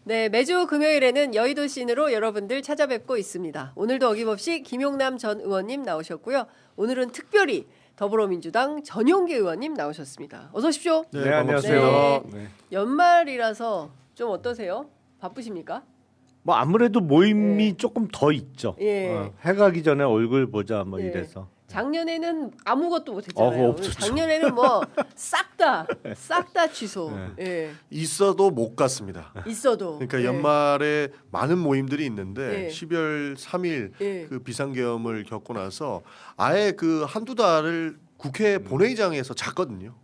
네, 매주 금요일에는 여의도 씬으로 여러분들 찾아뵙고 있습니다. 오늘도 어김없이 김용남 전 의원님 나오셨고요. 오늘은 특별히 더불어민주당 전용기 의원님 나오셨습니다. 어서 오십시오. 네, 안녕하세요. 네. 연말이라서 좀 어떠세요? 바쁘십니까? 뭐 아무래도 모임이 네. 조금 더 있죠. 예. 해 가기 전에 얼굴 보자 뭐 예. 이래서. 작년에는 아무것도 못했잖아요. 없었죠. 작년에는 뭐 싹 다 취소. 네. 예. 있어도 못 갔습니다. 있어도. 그러니까 예. 연말에 많은 모임들이 있는데 예. 12월 3일 예. 그 비상계엄을 겪고 나서 아예 그 한두 달을 국회 본회의장에서 잤거든요.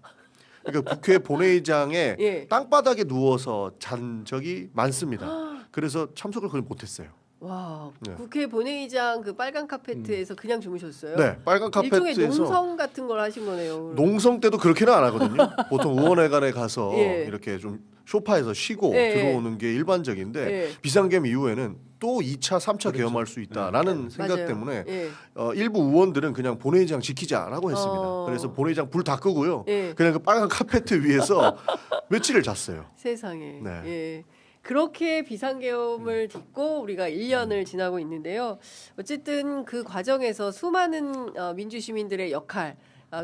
그러니까 국회 본회의장에 예. 땅바닥에 누워서 잔 적이 많습니다. 그래서 참석을 거의 못했어요. 와, 네. 국회 본회의장 그 빨간 카페트에서 그냥 주무셨어요? 네, 빨간 일종의 카페트에서 농성 같은 걸 하신 거네요. 농성 때도 그렇게는 안 하거든요. 보통 의원회관에 가서 예. 이렇게 좀 소파에서 쉬고 예. 들어오는 게 일반적인데 예. 비상계엄 이후에는 또 2차, 3차 계엄할 수 있다라는 생각 맞아요. 때문에 예. 일부 의원들은 그냥 본회의장 지키자라고 했습니다. 그래서 본회의장 불 다 끄고요. 예. 그냥 그 빨간 카페트 위에서 며칠을 잤어요. 세상에. 네. 예. 그렇게 비상계엄을 딛고 우리가 1년을 지나고 있는데요. 어쨌든 그 과정에서 수많은 민주시민들의 역할,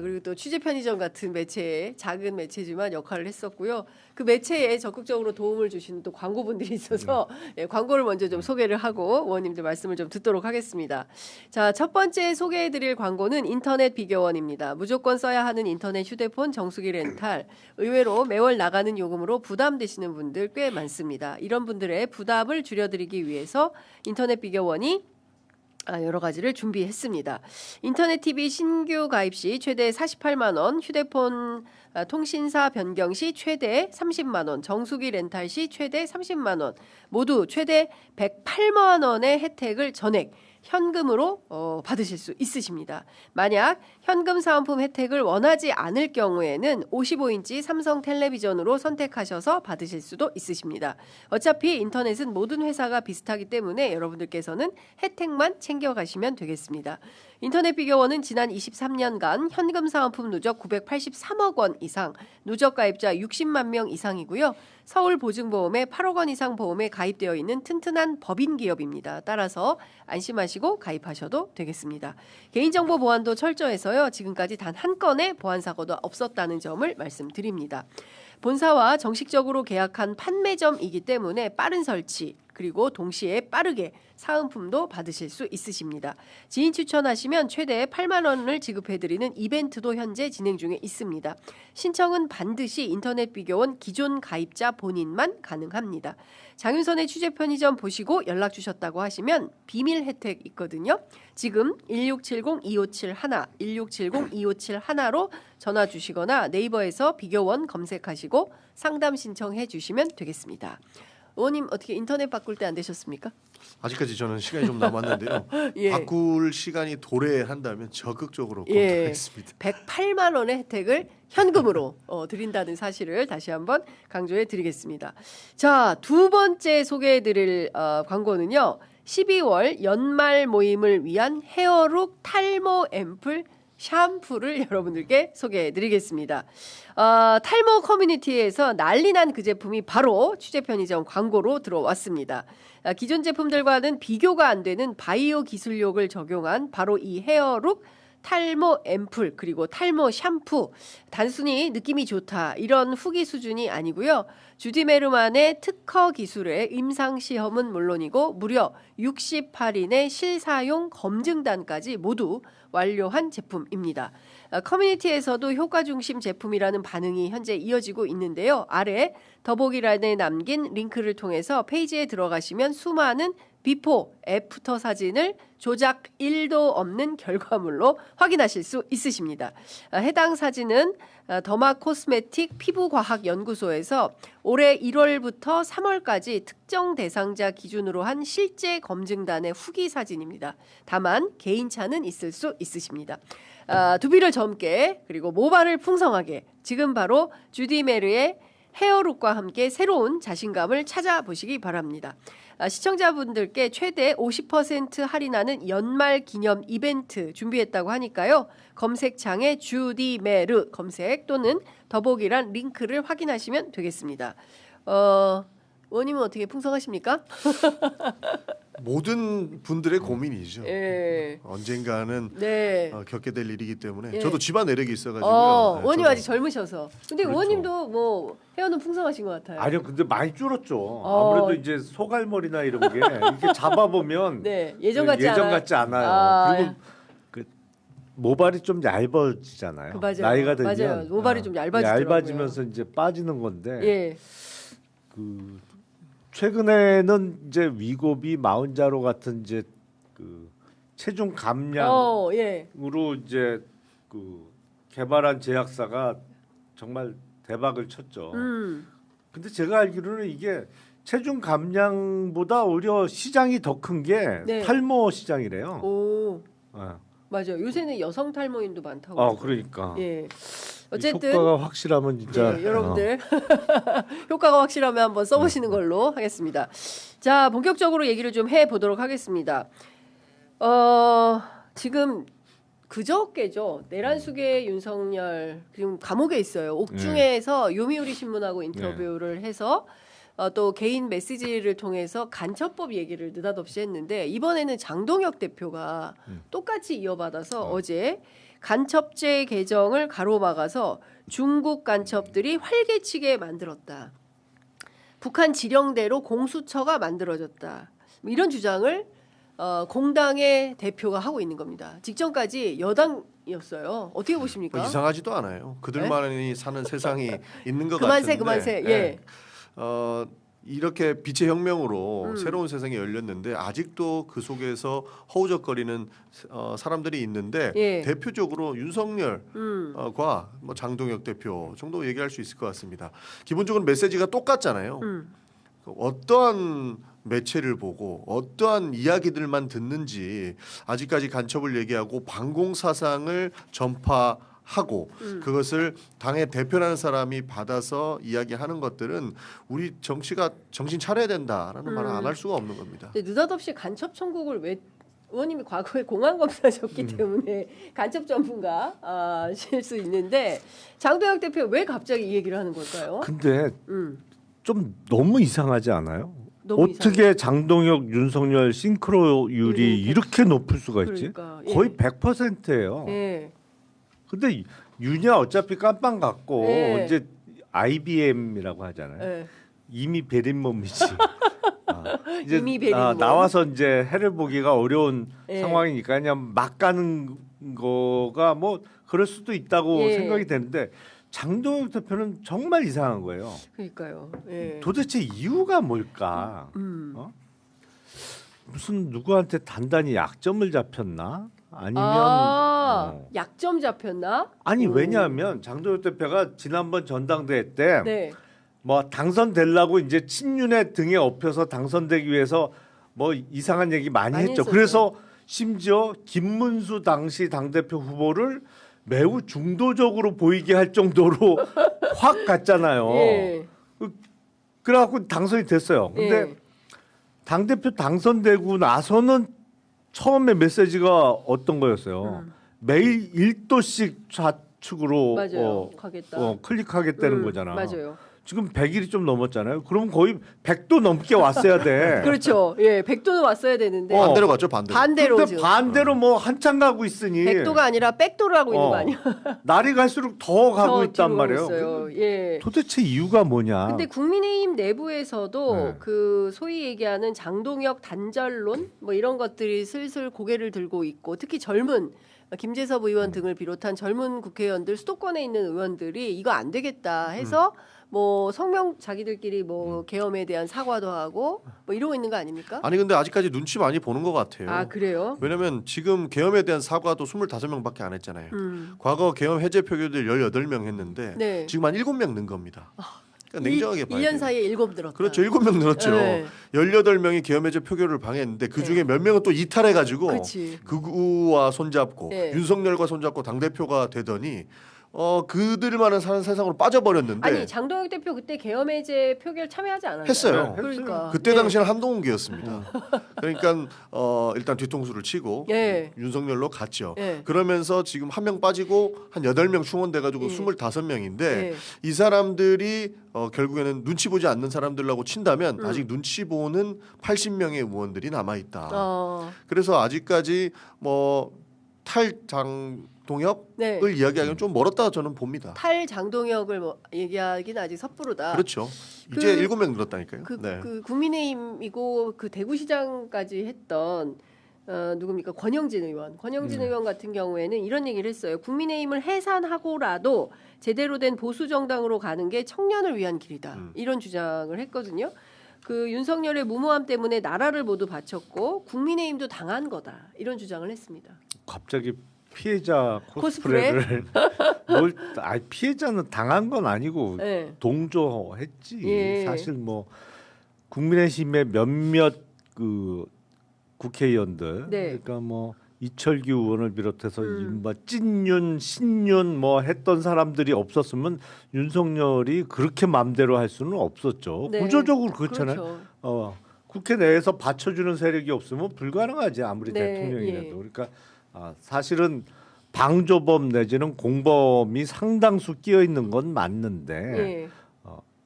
그리고 또 취재 편의점 같은 매체에 작은 매체지만 역할을 했었고요. 그 매체에 적극적으로 도움을 주시는 또 광고분들이 있어서 예, 광고를 먼저 좀 소개를 하고 의원님들 말씀을 좀 듣도록 하겠습니다. 자, 첫 번째 소개해드릴 광고는 인터넷 비교원입니다. 무조건 써야 하는 인터넷 휴대폰 정수기 렌탈. 의외로 매월 나가는 요금으로 부담되시는 분들 꽤 많습니다. 이런 분들의 부담을 줄여드리기 위해서 인터넷 비교원이 여러 가지를 준비했습니다. 인터넷 TV 신규 가입 시 최대 48만 원, 휴대폰 통신사 변경 시 최대 30만 원, 정수기 렌탈 시 최대 30만 원, 모두 최대 108만 원의 혜택을 전액 현금으로 받으실 수 있으십니다. 만약 현금 사은품 혜택을 원하지 않을 경우에는 55인치 삼성 텔레비전으로 선택하셔서 받으실 수도 있으십니다. 어차피 인터넷은 모든 회사가 비슷하기 때문에 여러분들께서는 혜택만 챙겨가시면 되겠습니다. 인터넷 비교원은 지난 23년간 현금 사은품 누적 983억 원 이상, 누적 가입자 60만 명 이상이고요. 서울보증보험에 8억 원 이상 보험에 가입되어 있는 튼튼한 법인 기업입니다. 따라서 안심하시고 가입하셔도 되겠습니다. 개인정보 보안도 철저해서요. 지금까지 단 한 건의 보안 사고도 없었다는 점을 말씀드립니다. 본사와 정식적으로 계약한 판매점이기 때문에 빠른 설치, 그리고 동시에 빠르게 사은품도 받으실 수 있으십니다. 지인 추천하시면 최대 8만 원을 지급해드리는 이벤트도 현재 진행 중에 있습니다. 신청은 반드시 인터넷 비교원 기존 가입자 본인만 가능합니다. 장윤선의 취재 편의점 보시고 연락 주셨다고 하시면 비밀 혜택 있거든요. 지금 1670-2571, 1670-2571로 전화 주시거나 네이버에서 비교원 검색하시고 상담 신청해 주시면 되겠습니다. 의원님 어떻게 인터넷 바꿀 때 안 되셨습니까? 아직까지 저는 시간이 좀 남았는데요. 예. 바꿀 시간이 도래한다면 적극적으로 예. 검토하겠습니다. 108만 원의 혜택을 현금으로 드린다는 사실을 다시 한번 강조해 드리겠습니다. 자, 두 번째 소개해 드릴 광고는요. 12월 연말 모임을 위한 헤어룩 탈모 앰플 샴푸를 여러분들께 소개해드리겠습니다. 탈모 커뮤니티에서 난리난 그 제품이 바로 취재 편의점 광고로 들어왔습니다. 기존 제품들과는 비교가 안 되는 바이오 기술력을 적용한 바로 이 헤어룩 탈모 앰플 그리고 탈모 샴푸, 단순히 느낌이 좋다 이런 후기 수준이 아니고요. 주디메르만의 특허 기술의 임상시험은 물론이고 무려 68인의 실사용 검증단까지 모두 완료한 제품입니다. 커뮤니티에서도 효과 중심 제품이라는 반응이 현재 이어지고 있는데요. 아래 더보기란에 남긴 링크를 통해서 페이지에 들어가시면 수많은 비포, 애프터 사진을 조작 1도 없는 결과물로 확인하실 수 있으십니다. 해당 사진은 더마 코스메틱 피부과학연구소에서 올해 1월부터 3월까지 특정 대상자 기준으로 한 실제 검증단의 후기 사진입니다. 다만 개인차는 있을 수 있으십니다. 두피를 젊게 그리고 모발을 풍성하게 지금 바로 주디메르의 헤어룩과 함께 새로운 자신감을 찾아보시기 바랍니다. 시청자분들께 최대 50% 할인하는 연말 기념 이벤트 준비했다고 하니까요. 검색창에 주디메르 검색 또는 더보기란 링크를 확인하시면 되겠습니다. 의원님은 어떻게 풍성하십니까? 모든 분들의 고민이죠. 예. 언젠가는 네. 겪게 될 일이기 때문에 예. 저도 집안 내력이 있어가지고요. 의원님 저도 아직 젊으셔서. 근데 그렇죠. 의원님도 뭐 헤어는 풍성하신 것 같아요. 아니요, 근데 많이 줄었죠. 아무래도 이제 소갈머리나 이런 게 이렇게 잡아보면 네, 예전 같지 않아요. 아, 그리고 그 모발이 좀 얇아지잖아요. 맞아요. 나이가 들면 맞아요. 모발이 좀 얇아지더라고요. 얇아지면서 이제 빠지는 건데 예. 그 최근에는 이제 위고비 마운자로 같은 이제 그 체중 감량으로 예. 이제 그 개발한 제약사가 정말 대박을 쳤죠. 근데 제가 알기로는 이게 체중 감량보다 오히려 시장이 더 큰 게 네. 탈모 시장이래요. 오. 어. 맞아요. 요새는 여성 탈모인도 많다고. 그러니까. 예. 어쨌든 효과가 확실하면 진짜 네, 여러분들 효과가 확실하면 한번 써보시는 걸로 하겠습니다. 자, 본격적으로 얘기를 좀 해보도록 하겠습니다. 지금 그저께죠. 내란숙의 윤석열 지금 감옥에 있어요. 옥중에서 요미우리 신문하고 인터뷰를 해서 또 개인 메시지를 통해서 간첩법 얘기를 느닷없이 했는데 이번에는 장동혁 대표가 똑같이 이어받아서 어제 간첩죄 개정을 가로막아서 중국 간첩들이 활개치게 만들었다. 북한 지령대로 공수처가 만들어졌다. 뭐 이런 주장을 공당의 대표가 하고 있는 겁니다. 직전까지 여당이었어요. 어떻게 보십니까? 뭐 이상하지도 않아요. 그들만이 사는 세상이 있는 것 그만세 같은데. 그만세. 예. 이렇게 빛의 혁명으로 새로운 세상이 열렸는데 아직도 그 속에서 허우적거리는 사람들이 있는데 예. 대표적으로 윤석열과 뭐 장동혁 대표 정도 얘기할 수 있을 것 같습니다. 기본적으로 메시지가 똑같잖아요. 어떠한 매체를 보고 어떠한 이야기들만 듣는지 아직까지 간첩을 얘기하고 반공 사상을 전파하고 그것을 당의 대표라는 사람이 받아서 이야기하는 것들은 우리 정치가 정신 차려야 된다라는 말을 안 할 수가 없는 겁니다. 근데 느닷없이 간첩 천국을 왜 의원님이 과거에 공안 검사셨기 때문에 간첩 전문가실 수 있는데 장동혁 대표 왜 갑자기 이 얘기를 하는 걸까요? 근데 좀 너무 이상하지 않아요? 너무 어떻게 장동혁, 윤석열 싱크로율이 이렇게 높을 수가 있지? 그러니까, 거의 100%예요. 예. 근데 윤야 어차피 깜빵 갔고 예. 이제 IBM이라고 하잖아요. 예. 이미 베린 몸이지. 이제 이미 베린 몸. 나와서 이제 해를 보기가 어려운 예. 상황이니까 그냥 막 가는 거가 뭐 그럴 수도 있다고 예. 생각이 되는데 장동혁 대표는 정말 이상한 거예요. 그러니까요. 예. 도대체 이유가 뭘까? 무슨 누구한테 단단히 약점을 잡혔나? 아니면 약점 잡혔나? 아니 오. 왜냐하면 장동혁 대표가 지난번 전당대회 때 네. 뭐 당선되려고 이제 친윤의 등에 업혀서 당선되기 위해서 뭐 이상한 얘기 많이 했죠. 했었죠. 그래서 심지어 김문수 당시 당대표 후보를 매우 중도적으로 보이게 할 정도로 확 갔잖아요. 예. 그래갖고 당선이 됐어요. 근데 예. 당대표 당선되고 나서는 처음에 메시지가 어떤 거였어요. 매일 1도씩 좌측으로 맞아요. 가겠다. 클릭하겠다는 거잖아. 맞아요. 지금 100일이 좀 넘었잖아요. 그럼 거의 100도 넘게 왔어야 돼. 그렇죠. 예, 100도는 왔어야 되는데 반대로 갔죠, 반대로. 반대로 근데 지금 반대로 뭐 한참 가고 있으니 100도가 아니라 백도를 하고 있는 거 아니야? 날이 갈수록 더 가고 더 있단 뒤로 말이에요. 있어요. 예. 도대체 이유가 뭐냐? 근데 국민의힘 내부에서도 네. 그 소위 얘기하는 장동혁 단절론 뭐 이런 것들이 슬슬 고개를 들고 있고 특히 젊은 김재섭 의원 등을 비롯한 젊은 국회의원들 수도권에 있는 의원들이 이거 안 되겠다 해서 뭐 성명 자기들끼리 뭐 계엄에 대한 사과도 하고 뭐 이러고 있는 거 아닙니까? 아니 근데 아직까지 눈치 많이 보는 것 같아요. 아 그래요? 왜냐면 지금 계엄에 대한 사과도 25명밖에 안 했잖아요. 과거 계엄 해제 표결들 18명 했는데 네. 지금 한 7명 는 겁니다. 그러니까 냉정하게 봐야 1년 돼요. 사이에 7 늘었다. 그렇죠. 7명 늘었죠. 네. 18명이 계엄 해제 표결을 방해했는데 그중에 몇 명은 또 이탈해 가지고 그렇지. 극우와 손잡고 네. 윤석열과 손잡고 당 대표가 되더니 그들만은 사는 세상으로 빠져버렸는데 아니 장동혁 대표 그때 계엄해제 표결 참여하지 않았나요? 했어요. 그러니까 그때 네. 당시에는 한동훈계였습니다. 그러니까 일단 뒤통수를 치고 네. 윤석열로 갔죠. 네. 그러면서 지금 한 명 빠지고 한 8명 충원돼가지고 네. 25명인데 네. 이 사람들이 결국에는 눈치 보지 않는 사람들라고 친다면 아직 눈치 보는 80명의 의원들이 남아있다. 그래서 아직까지 뭐 탈장동혁을 네. 이야기하기는 좀 멀었다 저는 봅니다. 탈 장동혁을 뭐 얘기하기는 아직 섣부르다. 그렇죠. 그- 이제 7명 늘었다니까요. 그, 네. 그 국민의힘이고 그 대구시장까지 했던 누굽니까 권영진 의원. 권영진 의원 같은 경우에는 이런 얘기를 했어요. 국민의힘을 해산하고라도 제대로 된 보수 정당으로 가는 게 청년을 위한 길이다. 이런 주장을 했거든요. 그 윤석열의 무모함 때문에 나라를 모두 바쳤고 국민의힘도 당한 거다. 이런 주장을 했습니다. 갑자기 피해자 코스프레를 피해자는 당한 건 아니고 네. 동조했지. 예. 사실 뭐 국민의힘의 몇몇 그 국회의원들, 네. 그러니까 뭐 이철규 의원을 비롯해서 뭐 찐윤, 신윤 뭐 했던 사람들이 없었으면 윤석열이 그렇게 맘대로 할 수는 없었죠. 네. 구조적으로 그렇잖아요. 그렇죠. 국회 내에서 받쳐주는 세력이 없으면 불가능하지 아무리 네, 대통령이라도. 예. 그러니까 사실은 방조범 내지는 공범이 상당수 끼어 있는 건 맞는데 예.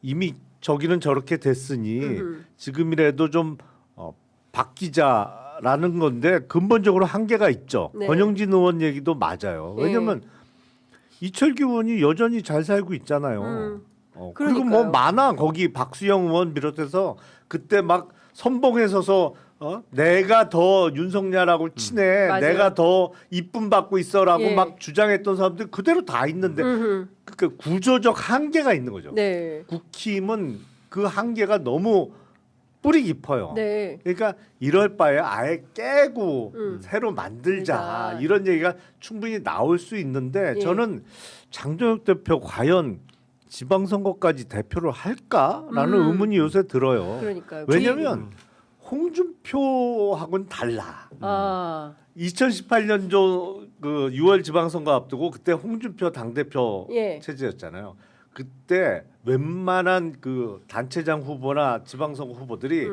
이미 저기는 저렇게 됐으니 지금이라도 좀 바뀌자라는 건데 근본적으로 한계가 있죠. 네. 권영진 의원 얘기도 맞아요. 예. 왜냐하면 이철규 의원이 여전히 잘 살고 있잖아요. 그리고 뭐 그러니까요. 많아 거기 박수영 의원 비롯해서 그때 막 선봉에 서서 내가 더 윤석열하고 친해, 맞아요. 내가 더 이쁨 받고 있어라고 예. 막 주장했던 사람들 그대로 다 있는데 그러니까 구조적 한계가 있는 거죠. 네. 국힘은 그 한계가 너무 뿌리 깊어요. 네. 그러니까 이럴 바에 아예 깨고 새로 만들자 그러니까. 이런 얘기가 충분히 나올 수 있는데 예. 저는 장동혁 대표 과연 지방선거까지 대표를 할까라는 의문이 요새 들어요. 그러니까요. 왜냐하면 홍준표하고는 달라. 2018년도 그 6월 지방선거 앞두고 그때 홍준표 당대표 예. 체제였잖아요. 그때 웬만한 그 단체장 후보나 지방선거 후보들이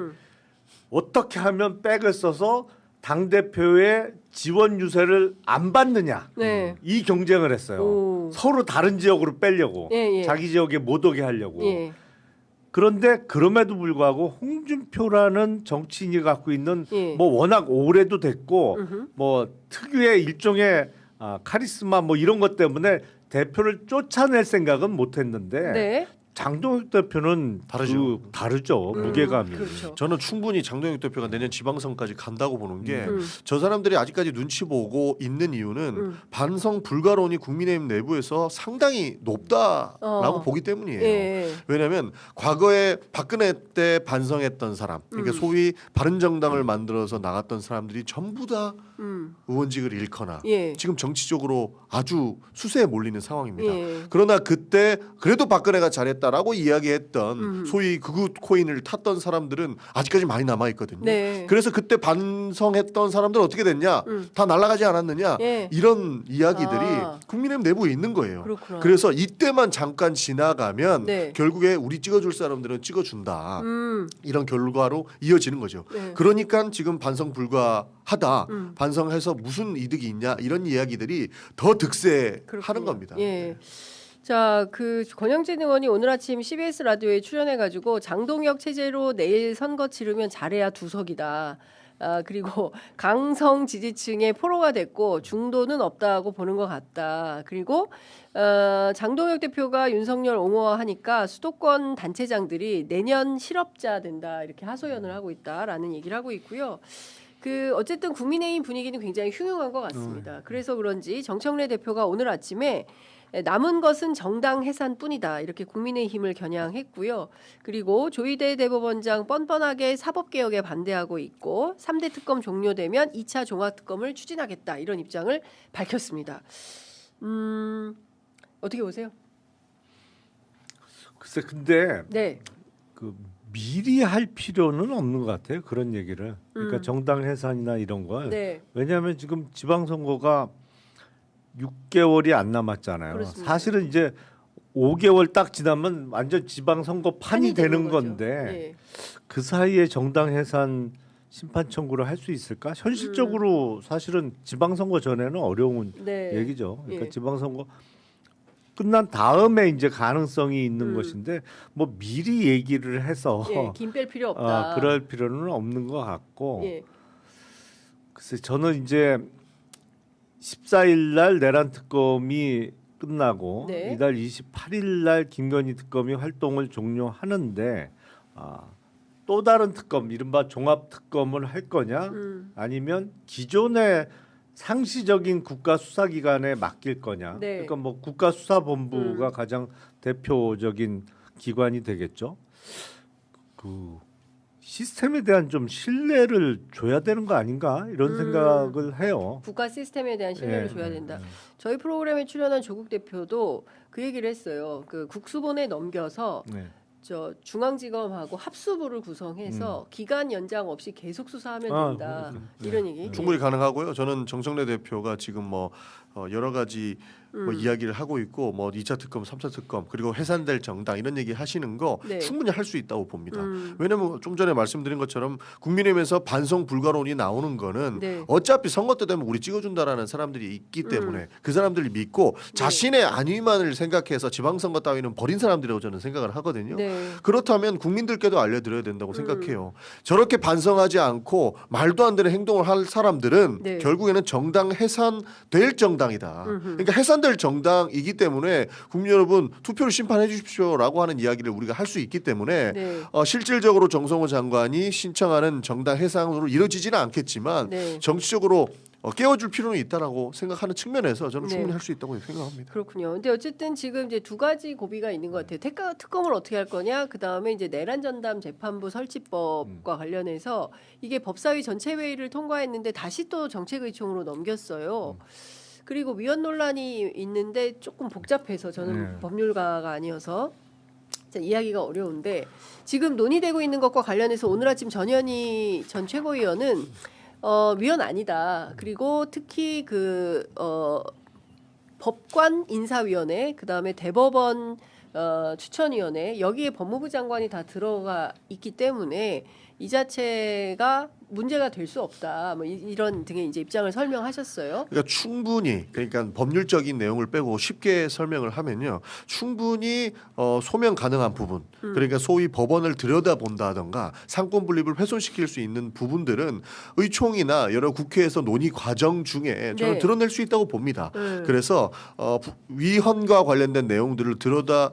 어떻게 하면 백을 써서 당대표의 지원 유세를 안 받느냐 네. 이 경쟁을 했어요. 오. 서로 다른 지역으로 빼려고 예, 예. 자기 지역에 못 오게 하려고. 예. 그런데 그럼에도 불구하고 홍준표라는 정치인이 갖고 있는 예. 뭐 워낙 오래도 됐고 뭐 특유의 일종의 카리스마 뭐 이런 것 때문에 대표를 쫓아낼 생각은 못했는데 네. 장동혁 대표는 다르죠. 다르죠. 무게감이. 그렇죠. 저는 충분히 장동혁 대표가 내년 지방선거까지 간다고 보는 게 저 사람들이 아직까지 눈치 보고 있는 이유는 반성 불가론이 국민의힘 내부에서 상당히 높다라고 보기 때문이에요. 예. 왜냐하면 과거에 박근혜 때 반성했던 사람, 그러니까 소위 바른정당을 만들어서 나갔던 사람들이 전부 다 의원직을 잃거나 예. 지금 정치적으로 아주 수세에 몰리는 상황입니다. 예. 그러나 그때 그래도 박근혜가 잘했다라고 이야기했던 소위 극우 코인을 탔던 사람들은 아직까지 많이 남아 있거든요. 네. 그래서 그때 반성했던 사람들은 어떻게 됐냐? 다 날아가지 않았느냐? 예. 이런 이야기들이 아. 국민의힘 내부에 있는 거예요. 그렇구나. 그래서 이때만 잠깐 지나가면 네. 결국에 우리 찍어줄 사람들은 찍어준다. 이런 결과로 이어지는 거죠. 네. 그러니까 지금 반성 불가하다. 반성해서 무슨 이득이 있냐 이런 이야기들이 더 득세하는 그렇군요. 겁니다. 예. 자, 그 권영진 의원이 오늘 아침 CBS 라디오에 출연해가지고 장동혁 체제로 내일 선거 치르면 잘해야 두석이다. 그리고 강성 지지층의 포로가 됐고 중도는 없다고 보는 것 같다. 그리고 장동혁 대표가 윤석열 옹호하니까 수도권 단체장들이 내년 실업자 된다 이렇게 하소연을 하고 있다라는 얘기를 하고 있고요. 그 어쨌든 국민의힘 분위기는 굉장히 흉흉한 것 같습니다. 그래서 그런지 정청래 대표가 오늘 아침에 남은 것은 정당 해산뿐이다 이렇게 국민의힘을 겨냥했고요. 그리고 조희대 대법원장 뻔뻔하게 사법개혁에 반대하고 있고 3대 특검 종료되면 2차 종합특검을 추진하겠다 이런 입장을 밝혔습니다. 어떻게 보세요? 글쎄 근데 네. 그 미리 할 필요는 없는 것 같아요. 그런 얘기를. 그러니까 정당 해산이나 이런 걸. 네. 왜냐하면 지금 지방선거가 6개월이 안 남았잖아요. 그렇습니다. 사실은 이제 5개월 딱 지나면 완전 지방선거판이 되는 거죠. 건데 예. 그 사이에 정당 해산 심판 청구를 할 수 있을까? 현실적으로 사실은 지방선거 전에는 어려운 네. 얘기죠. 그러니까 예. 지방선거 끝난 다음에 이제 가능성이 있는 것인데 뭐 미리 얘기를 해서 예, 김 뺄 필요 없다. 그럴 필요는 없는 것 같고 예. 글쎄 저는 이제 14일 날 내란 특검이 끝나고 네. 이달 28일 날 김건희 특검이 활동을 종료하는데 또 다른 특검 이른바 종합 특검을 할 거냐 아니면 기존의 상시적인 국가 수사기관에 맡길 거냐. 네. 그러니까 뭐 국가수사본부가 가장 대표적인 기관이 되겠죠. 그 시스템에 대한 좀 신뢰를 줘야 되는 거 아닌가 이런 생각을 해요. 국가 시스템에 대한 신뢰를 예. 줘야 된다. 저희 프로그램에 출연한 조국 대표도 그 얘기를 했어요. 그 국수본에 넘겨서 네. 저 중앙지검하고 합수부를 구성해서 기간 연장 없이 계속 수사하면 된다. 이런 얘기. 충분히 가능하고요. 저는 정청래 대표가 지금 뭐 여러 가지 뭐 이야기를 하고 있고 뭐 2차 특검, 3차 특검 그리고 해산될 정당 이런 얘기 하시는 거 네. 충분히 할 수 있다고 봅니다. 왜냐하면 좀 전에 말씀드린 것처럼 국민의힘에서 반성 불가론이 나오는 거는 네. 어차피 선거 때 되면 우리 찍어준다라는 사람들이 있기 때문에 그 사람들을 믿고 자신의 안위만을 생각해서 지방선거 따위는 버린 사람들이라고 저는 생각을 하거든요. 네. 그렇다면 국민들께도 알려드려야 된다고 생각해요. 저렇게 반성하지 않고 말도 안 되는 행동을 할 사람들은 네. 결국에는 정당 해산될 정당이다. 그러니까 해산될 정당이기 때문에 국민 여러분 투표를 심판해 주십시오라고 하는 이야기를 우리가 할 수 있기 때문에 네. 실질적으로 정성호 장관이 신청하는 정당 해산으로 이루어지지는 않겠지만 네. 정치적으로 깨워줄 필요는 있다라고 생각하는 측면에서 저는 네. 충분히 할 수 있다고 생각합니다. 그렇군요. 근데 어쨌든 지금 이제 두 가지 고비가 있는 것 같아요. 특검을 어떻게 할 거냐, 그 다음에 이제 내란 전담 재판부 설치법과 관련해서 이게 법사위 전체 회의를 통과했는데 다시 또 정책의총으로 넘겼어요. 그리고 위헌 논란이 있는데 조금 복잡해서 저는 네. 법률가가 아니어서 이야기가 어려운데 지금 논의되고 있는 것과 관련해서 오늘 아침 전현희 전 최고위원은 위헌 아니다. 그리고 특히 법관 인사위원회, 그 다음에 대법원 추천위원회 여기에 법무부 장관이 다 들어가 있기 때문에 이 자체가 문제가 될 수 없다. 뭐 이런 등의 이제 입장을 설명하셨어요. 그러니까 충분히 그러니까 법률적인 내용을 빼고 쉽게 설명을 하면요, 충분히 소명 가능한 부분, 그러니까 소위 법원을 들여다본다던가 상권 분립을 훼손시킬 수 있는 부분들은 의총이나 여러 국회에서 논의 과정 중에 저는 네. 드러낼 수 있다고 봅니다. 그래서 위헌과 관련된 내용들을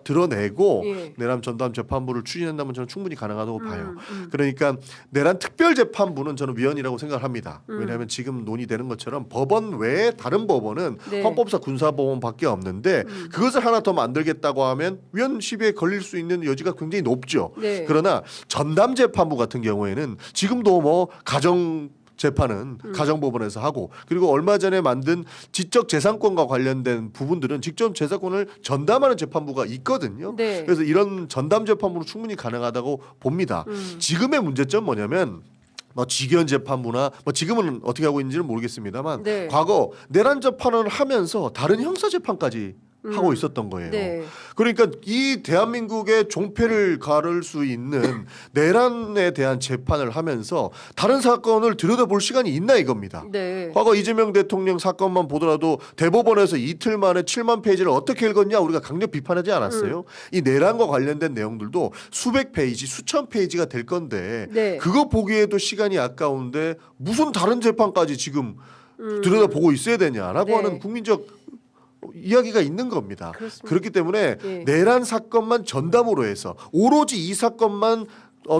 드러내고 예. 내란 전담 재판부를 추진한다면 저는 충분히 가능하다고 봐요. 그러니까 내란 특별 재판부는 저는 위헌이라고 생각을 합니다. 왜냐하면 지금 논의되는 것처럼 법원 외에 다른 법원은 네. 헌법사 군사법원밖에 없는데 그것을 하나 더 만들겠다고 하면 위헌 시비에 걸릴 수 있는 여지가 굉장히 높죠. 네. 그러나 전담 재판부 같은 경우에는 지금도 뭐 가정 재판은 가정법원에서 하고, 그리고 얼마 전에 만든 지적재산권과 관련된 부분들은 직접 재산권을 전담하는 재판부가 있거든요. 네. 그래서 이런 전담 재판부는 충분히 가능하다고 봅니다. 지금의 문제점 뭐냐면 뭐 직연 재판부나 뭐 지금은 어떻게 하고 있는지는 모르겠습니다만 네. 과거 내란 재판을 하면서 다른 형사 재판까지 하고 있었던 거예요. 네. 그러니까 이 대한민국의 종패를 가를 수 있는 내란에 대한 재판을 하면서 다른 사건을 들여다볼 시간이 있나 이겁니다. 네. 과거 이재명 대통령 사건만 보더라도 대법원에서 이틀 만에 7만 페이지를 어떻게 읽었냐 우리가 강력 비판하지 않았어요. 이 내란과 관련된 내용들도 수백 페이지, 수천 페이지가 될 건데 네. 그거 보기에도 시간이 아까운데 무슨 다른 재판까지 지금 들여다보고 있어야 되냐라고 네. 하는 국민적 이야기가 있는 겁니다. 그렇습니다. 그렇기 때문에 예. 내란 사건만 전담으로 해서 오로지 이 사건만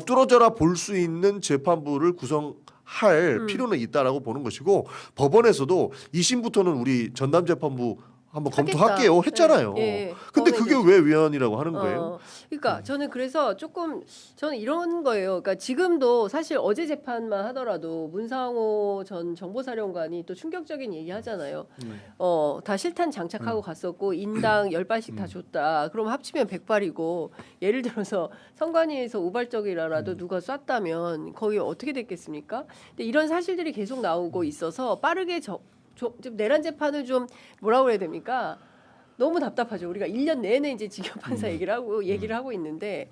뚫어져라 볼 수 있는 재판부를 구성할 필요는 있다라고 보는 것이고, 법원에서도 2심부터는 우리 전담 재판부 한번 하겠다. 검토할게요 했잖아요. 예, 예. 근데 그게 왜 위헌이라고 하는 거예요? 그러니까 저는 그래서 저는 이런 거예요. 그러니까 지금도 사실 어제 재판만 하더라도 문상호 전 정보사령관이 또 충격적인 얘기 하잖아요. 다 실탄 장착하고 갔었고 인당 10발씩 다 줬다. 그럼 합치면 100발이고 예를 들어서 선관위에서 우발적이라도 누가 쐈다면 거기 어떻게 됐겠습니까? 근데 이런 사실들이 계속 나오고 있어서 빠르게 좀 내란 재판을 좀 뭐라고 그래야 됩니까? 너무 답답하죠. 우리가 1년 내내 이제 지기현 판사 얘기를 하고 있는데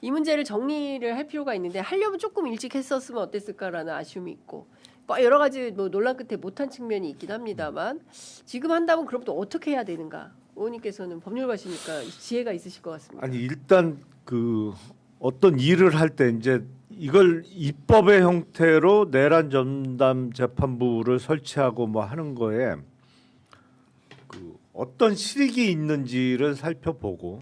이 문제를 정리를 할 필요가 있는데 하려면 조금 일찍 했었으면 어땠을까라는 아쉬움이 있고 뭐 여러 가지 뭐 논란 끝에 못한 측면이 있긴 합니다만 지금 한다면 그럼 또 어떻게 해야 되는가? 의원님께서는 법률가시니까 지혜가 있으실 것 같습니다. 아니 일단 그 어떤 일을 할 때 이제 이걸 입법의 형태로 내란 전담 재판부를 설치하고 뭐 하는 거에 그 어떤 실익이 있는지를 살펴보고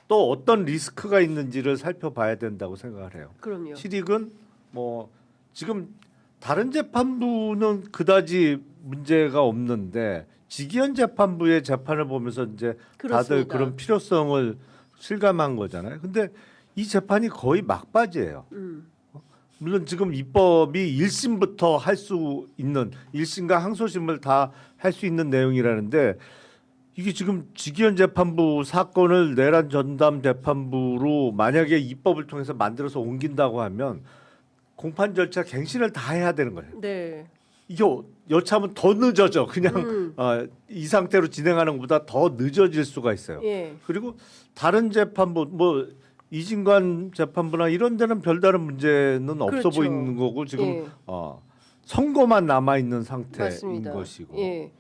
또 어떤 리스크가 있는지를 살펴봐야 된다고 생각을 해요. 그럼요. 실익은 뭐 지금 다른 재판부는 그다지 문제가 없는데 지기현 재판부의 재판을 보면서 이제 그렇습니다. 다들 그런 필요성을 실감한 거잖아요. 근데 이 재판이 거의 막바지예요. 물론 지금 입법이 1심부터 할 수 있는 1심과 항소심을 다 할 수 있는 내용이라는데 이게 지금 지기현 재판부 사건을 내란 전담 재판부로 만약에 입법을 통해서 만들어서 옮긴다고 하면 공판 절차 갱신을 다 해야 되는 거예요. 네. 이게 여차하면 더 늦어져. 그냥 이 상태로 진행하는 것보다 더 늦어질 수가 있어요. 예. 그리고 다른 재판부 뭐 이진관 재판부나 이런 데는 별다른 문제는 없어 그렇죠. 보이는 거고 지금 예. 선고만 남아 있는 상태인 맞습니다. 것이고. 예.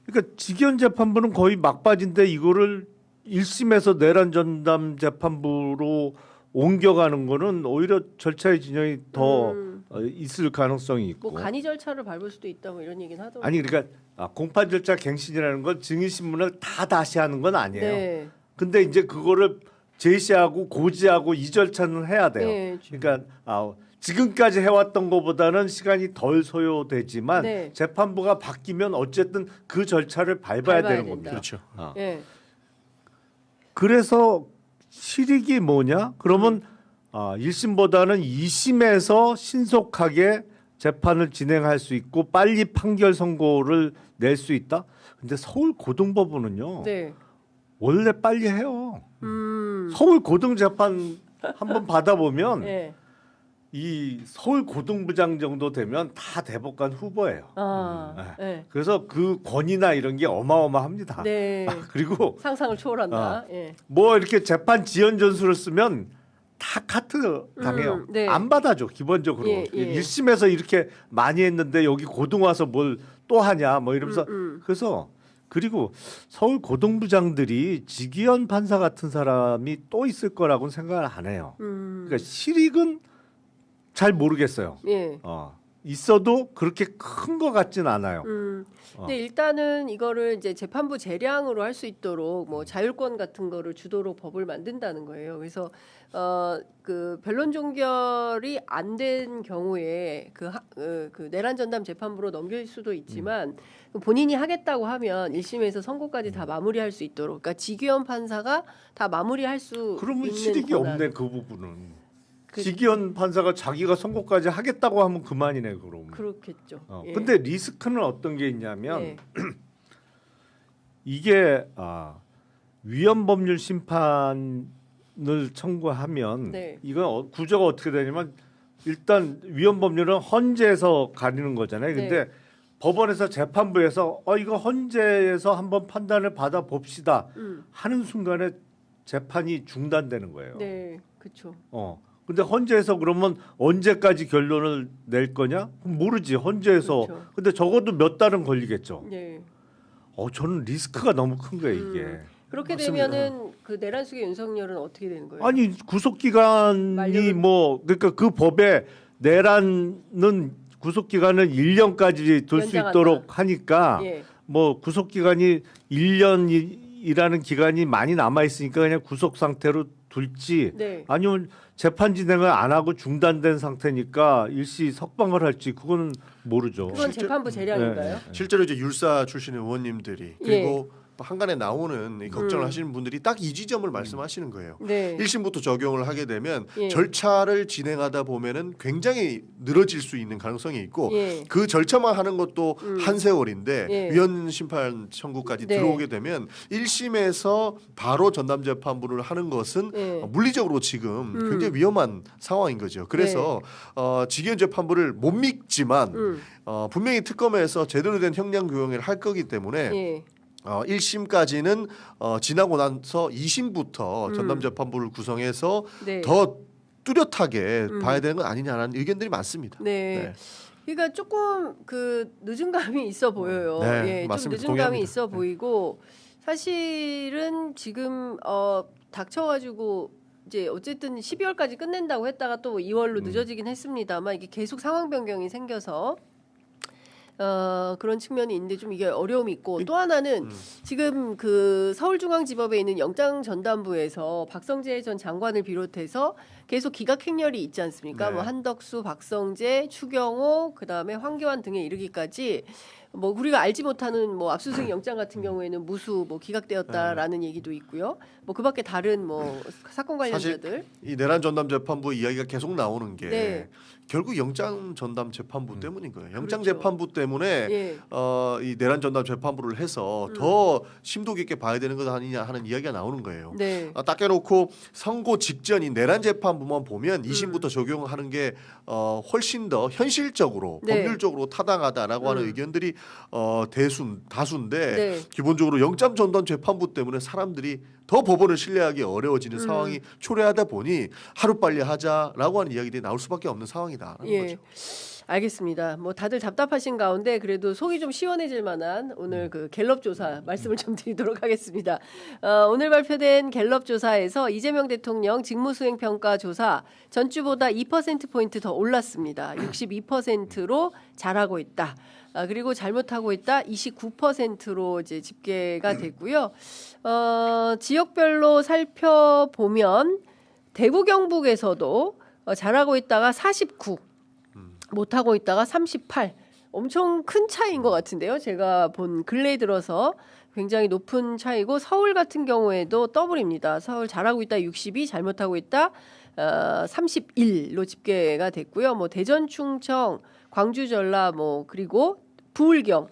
그러니까 지기현 재판부는 거의 막바지인데 이거를 1심에서 내란 전담 재판부로 옮겨가는 거는 오히려 절차의 진영이 더 있을 가능성이 있고. 뭐 간이 절차를 밟을 수도 있다 뭐 이런 얘기는 하더라고요. 아니 그러니까 공판 절차 갱신이라는 건 증인 신문을 다 다시 하는 건 아니에요. 네. 근데 이제 그거를 제시하고 고지하고 이 절차는 해야 돼요. 네. 그러니까 지금까지 해왔던 것보다는 시간이 덜 소요되지만 네. 재판부가 바뀌면 어쨌든 그 절차를 밟아야 되는 된다. 겁니다. 그렇죠. 예. 그래서 실익이 뭐냐? 그러면 1심보다는 2심에서 신속하게 재판을 진행할 수 있고 빨리 판결 선고를 낼 수 있다. 근데 서울 고등법원은요. 네. 원래 빨리 해요. 서울 고등재판 한번 받아보면 예. 이 서울 고등부장 정도 되면 다 대법관 후보예요. 네. 그래서 그 권위나 이런 게 어마어마합니다. 네. 그리고 상상을 초월한다. 예. 뭐 이렇게 재판 지연 전술을 쓰면 다 카트 당해요. 네. 안 받아줘 기본적으로. 예, 예. 1심에서 이렇게 많이 했는데 여기 고등 와서 뭘 또 하냐 뭐 이러면서 그래서 그리고 서울 고등부장들이 지기현 판사 같은 사람이 또 있을 거라고는 생각을 안 해요. 그러니까 실익은 잘 모르겠어요. 예. 있어도 그렇게 큰 것 같진 않아요. 근데 일단은 이거를 이제 재판부 재량으로 할 수 있도록 뭐 자율권 같은 거를 주도로 법을 만든다는 거예요. 그래서 그 변론 종결이 안 된 경우에 그 내란 전담 재판부로 넘길 수도 있지만 본인이 하겠다고 하면 1심에서 선고까지 다 마무리할 수 있도록 그러니까 지기현 판사가 다 마무리할 수 그러면 있는 실익이 권한. 없네 그 부분은. 지기현 판사가 자기가 선고까지 하겠다고 하면 그만이네 그럼. 그렇겠죠. 예. 근데 리스크는 어떤 게 있냐면 예. 이게 위헌 법률 심판을 청구하면 네. 이건 구조가 어떻게 되냐면 일단 위헌 법률은 헌재에서 가리는 거잖아요. 근데 네. 법원에서 재판부에서 이거 헌재에서 한번 판단을 받아 봅시다 하는 순간에 재판이 중단되는 거예요. 네, 그렇죠. 근데 헌재에서 그러면 언제까지 결론을 낼 거냐? 그럼 모르지. 헌재에서. 그렇죠. 근데 적어도 몇 달은 걸리겠죠. 네. 저는 리스크가 너무 큰 거예요, 이게. 그렇게 맞습니다. 되면은 그 내란 속의 윤석열은 어떻게 되는 거예요? 아니, 구속 기간이 만료를- 그러니까 그 법에 내란은 구속 기간을 1년까지 둘 수 연장한다. 있도록 하니까 예. 뭐 구속 기간이 1년이라는 기간이 많이 남아 있으니까 그냥 구속 상태로 둘지 네. 아니면 재판 진행을 안 하고 중단된 상태니까 일시 석방을 할지 그거는 모르죠. 그건 재판부 재량인가요? 네. 실제로 이제 율사 출신의 의원님들이 그리고 한간에 나오는 이 걱정을 하시는 분들이 딱 이 지점을 말씀하시는 거예요. 네. 1심부터 적용을 하게 되면 예. 절차를 진행하다 보면은 굉장히 늘어질 수 있는 가능성이 있고 예. 그 절차만 하는 것도 한 세월인데 예. 위헌 심판 청구까지 네. 들어오게 되면 1심에서 바로 전담 재판부를 하는 것은 예. 물리적으로 지금 굉장히 위험한 상황인 거죠. 그래서 직위원 재판부를 못 믿지만 분명히 특검에서 제대로 된 형량 규명을 할 거기 때문에 예. 1심까지는 지나고 나서 2심부터 전담재판부를 구성해서 네. 더 뚜렷하게 봐야 되는 건 아니냐라는 의견들이 많습니다. 네. 그러니까 조금 그 늦은 감이 있어 보여요. 네, 예, 좀 맞습니다. 늦은 동의합니다. 감이 있어 보이고 사실은 지금 닥쳐가지고 이제 어쨌든 12월까지 끝낸다고 했다가 또 2월로 늦어지긴 했습니다만 이게 계속 상황 변경이 생겨서 그런 측면이 있는데 좀 이게 어려움이 있고 또 하나는 지금 그 서울중앙지법에 있는 영장전담부에서 박성재 전 장관을 비롯해서 계속 기각행렬이 있지 않습니까? 네. 뭐 한덕수, 박성재, 추경호, 그다음에 황교안 등에 이르기까지 뭐 우리가 알지 못하는 뭐 압수수색 영장 같은 경우에는 무수 뭐 기각되었다라는 얘기도 있고요. 뭐 그밖에 다른 뭐 사건 관련자들. 이 내란 전담 재판부 이야기가 계속 나오는 게 네. 결국 영장 전담 재판부 때문인 거예요. 영장 그렇죠. 재판부 때문에 예. 이 내란 전담 재판부를 해서 더 심도 깊게 봐야 되는 것 아니냐 하는 이야기가 나오는 거예요. 네. 딱 해놓고 선고 직전인 내란 재판부만 보면 2심부터 적용하는 게 훨씬 더 현실적으로 네. 법률적으로 타당하다라고 하는 의견들이 다수인데 네. 기본적으로 영장 전담 재판부 때문에 사람들이 더 법원을 신뢰하기 어려워지는 상황이 초래하다 보니 하루빨리 하자라고 하는 이야기들이 나올 수밖에 없는 상황이다라는 예. 거죠. 알겠습니다. 뭐 다들 답답하신 가운데 그래도 속이 좀 시원해질 만한 오늘 그 갤럽 조사 말씀을 좀 드리도록 하겠습니다. 오늘 발표된 갤럽 조사에서 이재명 대통령 직무수행 평가 조사 전주보다 2%포인트 더 올랐습니다. 62%로 잘하고 있다. 그리고 잘못하고 있다 29%로 이제 집계가 됐고요. 지역별로 살펴보면 대구 경북에서도 잘하고 있다가 49, 못하고 있다가 38. 엄청 큰 차이인 것 같은데요. 제가 본 근래에 들어서 굉장히 높은 차이고 서울 같은 경우에도 더블입니다. 서울 잘하고 있다 62, 잘못하고 있다 31로 집계가 됐고요. 뭐 대전, 충청, 광주, 전라 뭐 그리고 부울경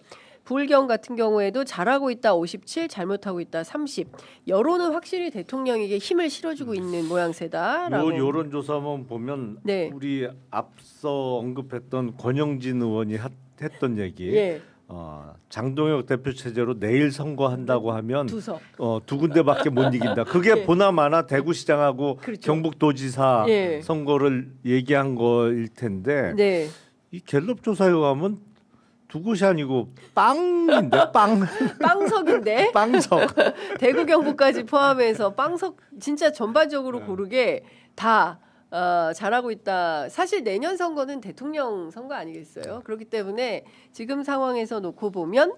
같은 경우에도 잘하고 있다 57, 잘못하고 있다 30. 여론은 확실히 대통령에게 힘을 실어주고 있는 모양새다라고. 요 여론조사만 보면 네. 우리 앞서 언급했던 권영진 의원이 했던 얘기. 예. 장동혁 대표 체제로 내일 선거한다고 하면 두석. 두 군데밖에 못 이긴다. 그게 예. 보나마나 대구시장하고 그렇죠. 경북도지사 예. 선거를 얘기한 거일 텐데 네. 이 갤럽 조사에 가면 두 곳이 아니고 빵인데 빵. 빵석인데 빵석. 대구 경북까지 포함해서 빵석 진짜 전반적으로 고르게 다 잘하고 있다. 사실 내년 선거는 대통령 선거 아니겠어요? 그렇기 때문에 지금 상황에서 놓고 보면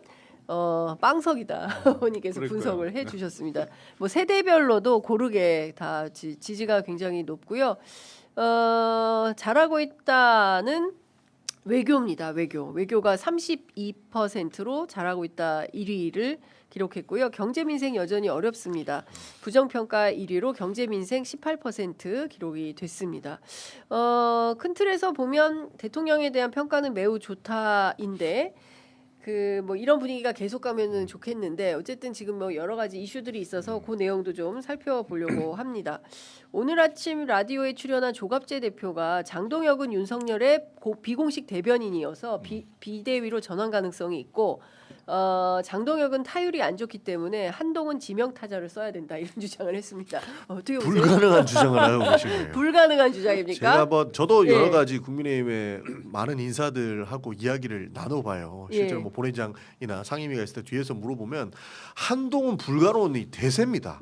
빵석이다. 어머니께서 분석을 해주셨습니다. 뭐 세대별로도 고르게 다 지지가 굉장히 높고요. 잘하고 있다는 외교입니다. 외교가 32%로 잘하고 있다 1위를 기록했고요. 경제민생 여전히 어렵습니다. 부정평가 1위로 경제민생 18% 기록이 됐습니다. 큰 틀에서 보면 대통령에 대한 평가는 매우 좋다인데 그 뭐 이런 분위기가 계속 가면은 좋겠는데 어쨌든 지금 뭐 여러 가지 이슈들이 있어서 그 내용도 좀 살펴보려고 합니다. 오늘 아침 라디오에 출연한 조갑재 대표가 장동혁은 윤석열의 비공식 대변인이어서 비대위로 전환 가능성이 있고 장동혁은 타율이 안 좋기 때문에 한동훈 지명 타자를 써야 된다 이런 주장을 했습니다. 어떻게 보세요? 불가능한 주장을 하고 계신 거예요. 불가능한 주장입니까? 제가 뭐 저도 예. 여러 가지 국민의힘의 많은 인사들하고 이야기를 나눠봐요. 실제로 예. 뭐 본회의장이나 상임위가 있을 때 뒤에서 물어보면 한동훈 불가론이 대세입니다.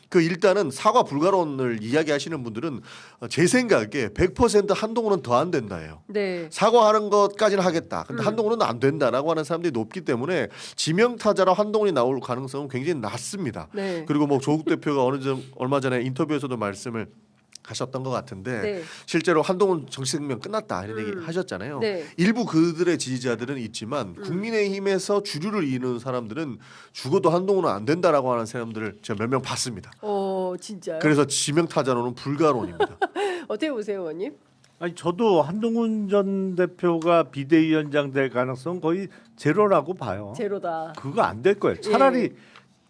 그 일단은 사과 불가론을 이야기하시는 분들은 제 생각에 100% 한동훈은 더 안 된다예요. 네. 사과하는 것까지는 하겠다. 근데 한동훈은 안 된다라고 하는 사람들이 높기 때문에 지명 타자로 한동훈이 나올 가능성은 굉장히 낮습니다. 네. 그리고 뭐 조국 대표가 얼마 전에 인터뷰에서도 말씀을 하셨던 것 같은데 네. 실제로 한동훈 정치생명 끝났다 이런 얘기 하셨잖아요. 네. 일부 그들의 지지자들은 있지만 국민의힘에서 주류를 이루는 사람들은 죽어도 한동훈은 안 된다라고 하는 사람들을 제가 몇 명 봤습니다. 진짜요? 그래서 지명타자로는 불가론입니다. 어떻게 보세요, 의원님? 아니 저도 한동훈 전 대표가 비대위원장 될 가능성 거의 제로라고 봐요. 제로다. 그거 안 될 거예요. 차라리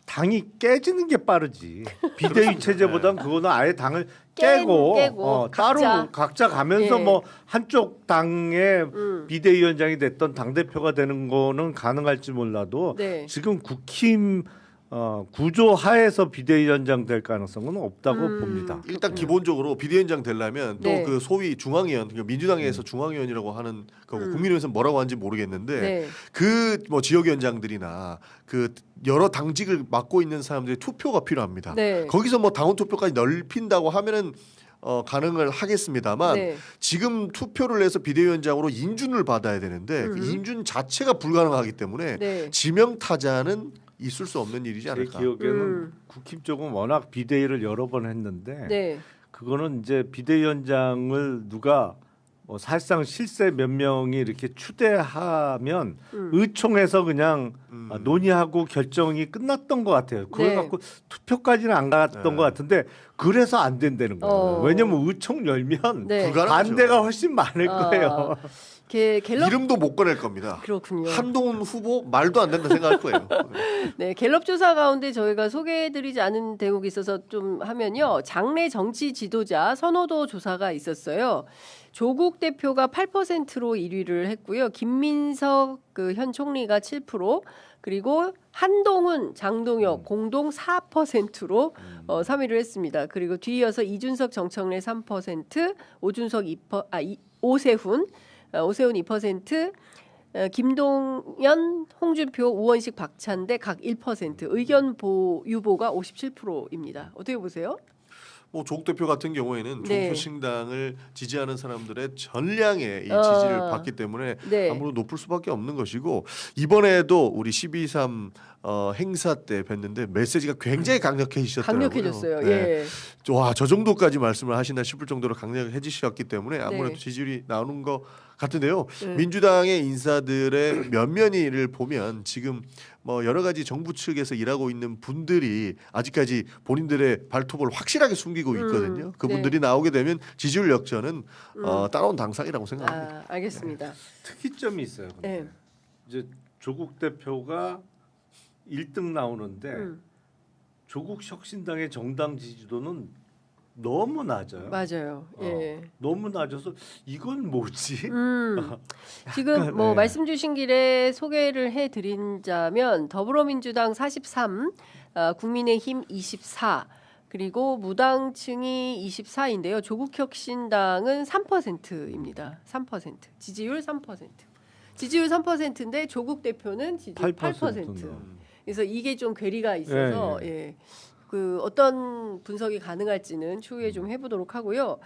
당이 깨지는 게 빠르지. 비대위 체제보단 그거는 아예 당을 깨고 따로 각자 가면서 뭐 한쪽 당의 비대위원장이 됐던 당 대표가 되는 거는 가능할지 몰라도 지금 국힘 구조 하에서 비대위원장 될 가능성은 없다고 봅니다. 일단 기본적으로 비대위원장 되려면 또 그 소위 중앙위원, 그러니까 민주당에서 중앙위원이라고 하는 거고 국민의힘에서 뭐라고 하는지 모르겠는데 그 뭐 지역위원장들이나 그 여러 당직을 맡고 있는 사람들의 투표가 필요합니다. 거기서 뭐 당원 투표까지 넓힌다고 하면은 가능을 하겠습니다만 지금 투표를 해서 비대위원장으로 인준을 받아야 되는데 그 인준 자체가 불가능하기 때문에 지명 타자는 있을 수 없는 일이지 않을까. 제 기억에는 국힘 쪽은 워낙 비대위를 여러 번 했는데 그거는 이제 비대위원장을 누가 사실상 실세 몇 명이 이렇게 추대하면 의총에서 그냥 논의하고 결정이 끝났던 것 같아요. 그걸 갖고 투표까지는 안 갔던 것 같은데 그래서 안 된다는 거예요. 왜냐하면 의총 열면 반대가 훨씬 많을 거예요. 갤럽 이름도 못 꺼낼 겁니다. 그렇군요. 한동훈 후보 말도 안 된다 생각할 거예요. 네, 갤럽 조사 가운데 저희가 소개해드리지 않은 대목이 있어서 좀 하면요. 장래 정치 지도자 선호도 조사가 있었어요. 조국 대표가 8%로 1위를 했고요. 김민석 그 현 총리가 7%, 그리고 한동훈, 장동혁 공동 4%로 3위를 했습니다. 그리고 뒤이어서 이준석, 정청래 3%, 오준석 오세훈 2%, 김동연, 홍준표, 우원식, 박찬대 각 1%, 의견 유보가 57%입니다. 어떻게 보세요? 뭐 조국 대표 같은 경우에는 종표신당을 지지하는 사람들의 전량의 이 지지를 받기 때문에 아무래도 높을 수밖에 없는 것이고 이번에도 우리 12.3 행사 때 뵀는데 메시지가 굉장히 강력해지셨더라고요. 강력해졌어요. 와, 저 정도까지 말씀을 하시나 싶을 정도로 강력해지셨기 때문에 아무래도 지지율이 나오는 것 같은데요. 민주당의 인사들의 면면이를 보면 지금 뭐 여러 가지 정부 측에서 일하고 있는 분들이 아직까지 본인들의 발톱을 확실하게 숨기고 있거든요. 그분들이 나오게 되면 지지율 역전은 따라온 당상이라고 생각합니다. 알겠습니다. 특이점이 있어요. 이제 조국 대표가 1등 나오는데 조국 혁신당의 정당 지지도는 너무 낮아요. 맞아요. 너무 낮아서 이건 뭐지? 지금 뭐 말씀 주신 길에 소개를 해드린다면 더불어민주당 43, 국민의힘 24, 그리고 무당층이 24인데요. 조국혁신당은 3%입니다. 3%. 지지율 3%. 지지율 3%인데 조국 대표는 지지율 8%. 그래서 이게 좀 괴리가 있어서 그 어떤 분석이 가능할지는 추후에 좀 해보도록 하고요.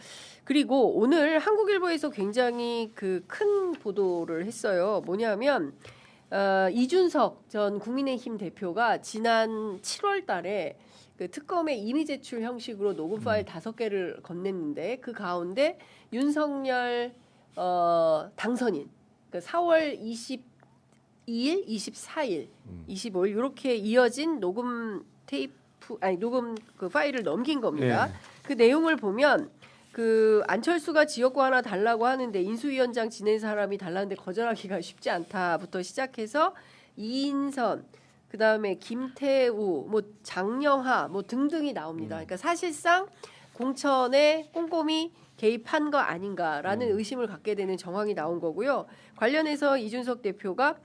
그리고 오늘 한국일보에서 굉장히 그 큰 보도를 했어요. 뭐냐면 이준석 전 국민의힘 대표가 지난 7월달에 그 특검의 임의 제출 형식으로 녹음 파일 5개를 건넸는데 그 가운데 윤석열 당선인 그 4월 22일, 24일, 25일 이렇게 이어진 녹음 녹음 그 파일을 넘긴 겁니다. 그 내용을 보면 그 안철수가 지역구 하나 달라고 하는데 인수위원장 지낸 사람이 달라는데 거절하기가 쉽지 않다부터 시작해서 이인선, 그다음에 김태우, 뭐 장영하 뭐 등등이 나옵니다. 그러니까 사실상 공천에 꼼꼼히 개입한 거 아닌가라는 의심을 갖게 되는 정황이 나온 거고요. 관련해서 이준석 대표가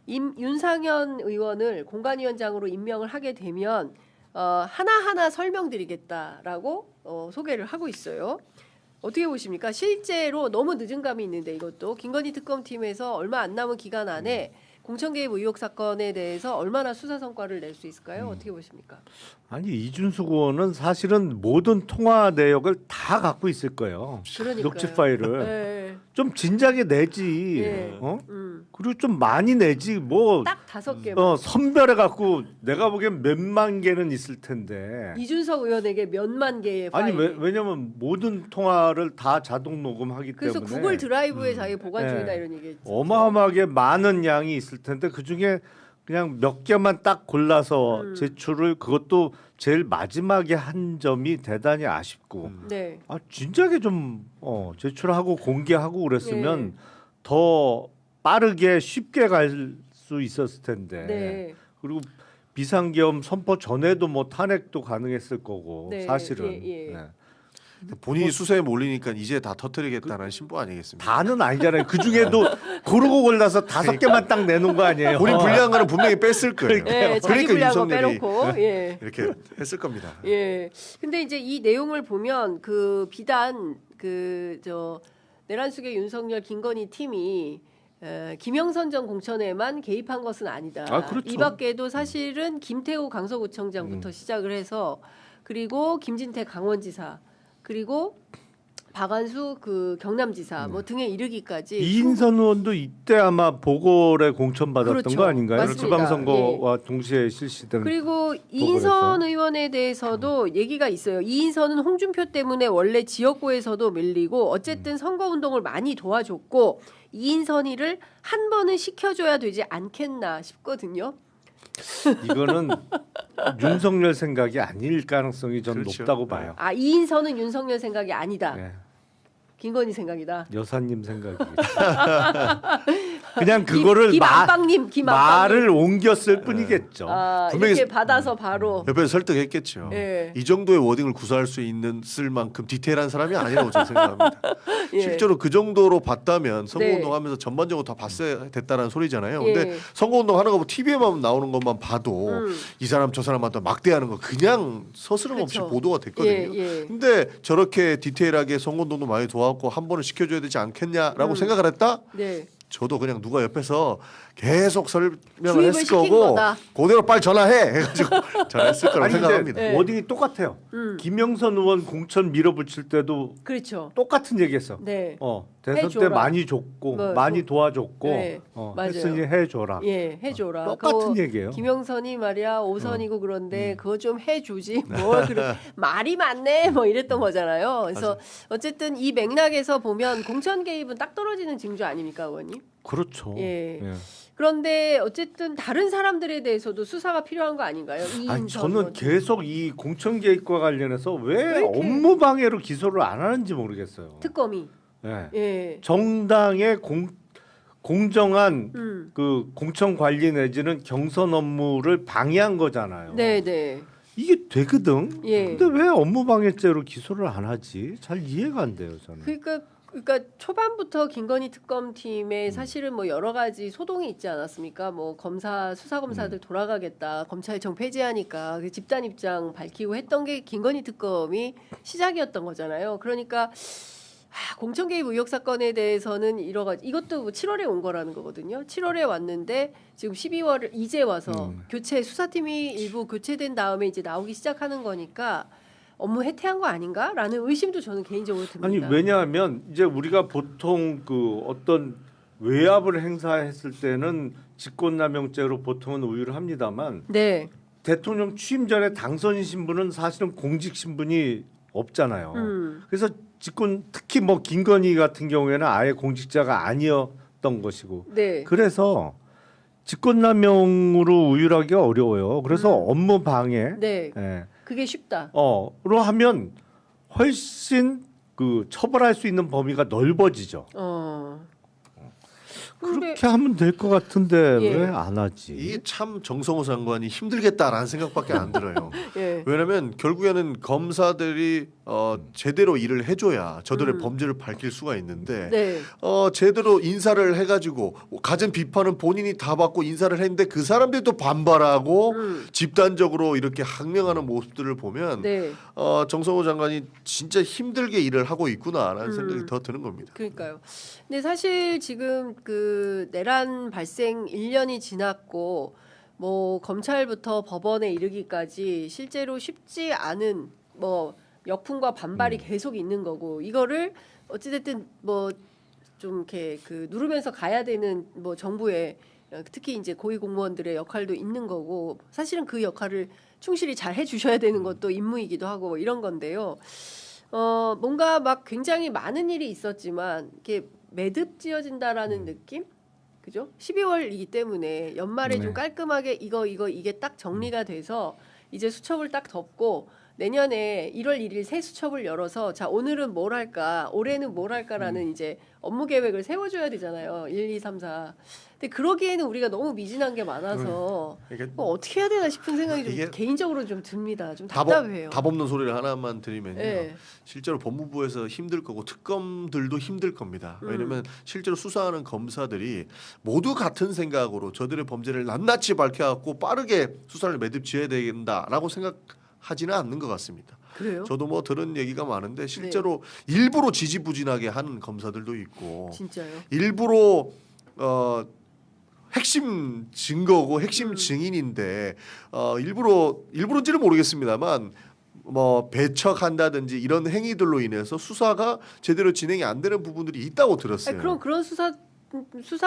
윤상현 의원을 공관위원장으로 임명을 하게 되면 하나하나 설명드리겠다라고 소개를 하고 있어요. 어떻게 보십니까? 실제로 너무 늦은 감이 있는데 이것도 김건희 특검팀에서 얼마 안 남은 기간 안에 공천 개입 의혹 사건에 대해서 얼마나 수사 성과를 낼 수 있을까요? 어떻게 보십니까? 아니 이준석 의원은 사실은 모든 통화 내역을 다 갖고 있을 거예요. 그러니까요. 녹취 파일을 좀 진작에 내지. 그리고 좀 많이 내지 뭐 딱 5개. 선별해 갖고 내가 보기엔 몇만 개는 있을 텐데. 이준석 의원에게 몇만 개의 아니 파일이. 왜냐면 모든 통화를 다 자동 녹음하기 그래서 때문에 구글 드라이브에 자기 보관 중이다 네. 이런 얘기. 어마어마하게 많은 양이 있을 텐데 그 중에 그냥 몇 개만 딱 골라서 제출을 그것도 제일 마지막에 한 점이 대단히 아쉽고 네. 아 진작에 좀 제출하고 공개하고 그랬으면 네. 더 빠르게 쉽게 갈 수 있었을 텐데 네. 그리고 비상계엄 선포 전에도 뭐 탄핵도 가능했을 거고 네. 사실은 예. 네. 본인이 수세에 몰리니까 이제 다 터뜨리겠다는 신부 아니겠습니까? 다는 아니잖아요. 그 중에도 고르고 골라서 5개만 딱 내놓은 거 아니에요. 본인 불리한 거는 분명히 뺐을 거예요. 네, 자기 불리한 거 윤석열이 빼놓고. 예. 이렇게 했을 겁니다. 예. 근데 이제 이 내용을 보면 그 비단 내란숙의 윤석열 김건희 팀이 김영선 전 공천에만 개입한 것은 아니다. 아, 그렇죠. 이 밖에도 사실은 김태우 강서구청장부터 시작을 해서 그리고 김진태 강원지사 그리고 박완수 그 경남지사 뭐 등에 이르기까지 이인선 의원도 이때 아마 보궐에 공천받았던 그렇죠. 거 아닌가요? 맞습니다. 지방선거와 동시에 실시된. 그리고 이인선 의원에 대해서도 얘기가 있어요. 이인선은 홍준표 때문에 원래 지역구에서도 밀리고 어쨌든 선거운동을 많이 도와줬고 이인선이를 한 번은 시켜줘야 되지 않겠나 싶거든요. 이거는 윤석열 생각이 아닐 가능성이 저는 그렇죠. 높다고 봐요. 아 이인선은 윤석열 생각이 아니다. 네. 김건희 생각이다. 여사님 생각이. 그냥 그거를 김안빵님, 말을 옮겼을 뿐이겠죠. 아, 분명히 이렇게 받아서 바로. 옆에서 설득했겠죠. 예. 이 정도의 워딩을 구사할 수 있는 쓸 만큼 디테일한 사람이 아니라고 저는 생각합니다. 예. 실제로 그 정도로 봤다면 선거운동하면서 네. 전반적으로 다 봤어야 됐다는 소리잖아요. 근데 예. 선거운동 하는 거 TV에만 나오는 것만 봐도 이 사람 저 사람한테 막대하는 거 그냥 서스럼 없이 그렇죠. 보도가 됐거든요. 예. 근데 저렇게 디테일하게 선거운동도 많이 도와갖고 한 번은 시켜줘야 되지 않겠냐라고 생각을 했다? 네. 저도 그냥 누가 옆에서 계속 설명을 주입을 했을 시킨 거고 거다. 그대로 빨리 전화해 해가지고 전화했을 거라고 아니 생각합니다. 근데 네. 워딩이 똑같아요. 김영선 의원 공천 밀어붙일 때도 그렇죠. 똑같은 얘기했어. 네. 대선 해줘라. 때 많이 줬고 뭐, 많이 도와줬고 네, 맞아요. 했으니 해줘라. 예, 해줘라. 똑같은 그거 얘기예요. 김영선이 말이야 5선이고 그런데 그거 좀 해주지. 뭐 그래 말이 많네. 뭐 이랬던 거잖아요. 그래서 어쨌든 이 맥락에서 보면 공천 개입은 딱 떨어지는 징조 아닙니까, 의원님? 그렇죠. 예. 예. 그런데 어쨌든 다른 사람들에 대해서도 수사가 필요한 거 아닌가요? 아니 이인선 저는 의원. 계속 이 공천 개입과 관련해서 왜 이렇게- 업무 방해로 기소를 안 하는지 모르겠어요. 특검이. 예. 예. 정당의 공정한 음. 그 공천 관리 내지는 경선 업무를 방해한 거잖아요. 네, 네. 이게 되거든. 예. 근데 왜 업무 방해죄로 기소를 안 하지? 잘 이해가 안 돼요, 저는. 그러니까 초반부터 김건희 특검팀에 사실은 뭐 여러 가지 소동이 있지 않았습니까? 뭐 수사 검사들 돌아가겠다, 검찰청 폐지하니까 그 집단 입장 밝히고 했던 게 김건희 특검이 시작이었던 거잖아요. 그러니까 공천 개입 의혹 사건에 대해서는 이것도 뭐 7월에 온 거라는 거거든요. 7월에 왔는데 지금 12월 이제 와서 교체 수사팀이 일부 교체된 다음에 이제 나오기 시작하는 거니까. 업무 해태한 거 아닌가라는 의심도 저는 개인적으로 듭니다. 아니 왜냐하면 이제 우리가 보통 그 어떤 외압을 행사했을 때는 직권남용죄로 보통은 우유를 합니다만 네. 대통령 취임 전에 당선인 신분은 사실은 공직 신분이 없잖아요. 그래서 특히 뭐 김건희 같은 경우에는 아예 공직자가 아니었던 것이고 네. 그래서 직권남용으로 우율하기가 어려워요. 그래서 업무 방해 네. 예. 그게 쉽다. 로 하면 훨씬 그 처벌할 수 있는 범위가 넓어지죠. 근데 그렇게 하면 될 것 같은데 예. 왜 안 하지? 이게 참 정성호 장관이 힘들겠다라는 생각밖에 안 들어요. 예. 왜냐하면 결국에는 검사들이 제대로 일을 해줘야 저들의 범죄를 밝힐 수가 있는데 네. 제대로 인사를 해가지고 가진 비판은 본인이 다 받고 인사를 했는데 그 사람들이 또 반발하고 집단적으로 이렇게 항명하는 모습들을 보면 네. 정성호 장관이 진짜 힘들게 일을 하고 있구나라는 생각이 더 드는 겁니다. 그러니까요. 근데 사실 지금 그 내란 발생 1년이 지났고 뭐 검찰부터 법원에 이르기까지 실제로 쉽지 않은 뭐 역풍과 반발이 계속 있는 거고 이거를 어찌됐든 뭐 좀 이렇게 그 누르면서 가야 되는 뭐 정부의 특히 이제 고위 공무원들의 역할도 있는 거고 사실은 그 역할을 충실히 잘 해주셔야 되는 것도 임무이기도 하고 뭐 이런 건데요. 뭔가 막 굉장히 많은 일이 있었지만 이렇게 매듭지어진다라는 느낌? 그죠? 12월이기 때문에 연말에 좀 깔끔하게 이게 딱 정리가 돼서 이제 수첩을 딱 덮고 내년에 1월 1일 새 수첩을 열어서 자 오늘은 뭘 할까 올해는 뭘 할까라는 이제 업무 계획을 세워줘야 되잖아요. 1, 2, 3, 4. 근데 그러기에는 우리가 너무 미진한 게 많아서 뭐 어떻게 해야 되나 싶은 생각이 좀 개인적으로 좀 듭니다. 좀 답답해요. 답 없는 소리를 하나만 드리면요. 네. 실제로 법무부에서 힘들 거고 특검들도 힘들 겁니다. 왜냐하면 실제로 수사하는 검사들이 모두 같은 생각으로 저들의 범죄를 낱낱이 밝혀갖고 빠르게 수사를 매듭지어야 된다라고 생각하지는 않는 것 같습니다. 그래요? 저도 뭐 들은 얘기가 많은데 실제로 일부러 지지부진하게 하는 검사들도 있고 진짜요? 일부러 핵심 증거고 핵심 증인인데 일부러인지는 모르겠습니다만 뭐 배척한다든지 이런 행위들로 인해서 수사가 제대로 진행이 안 되는 부분들이 있다고 들었어요. 아니, 그럼 그런 수사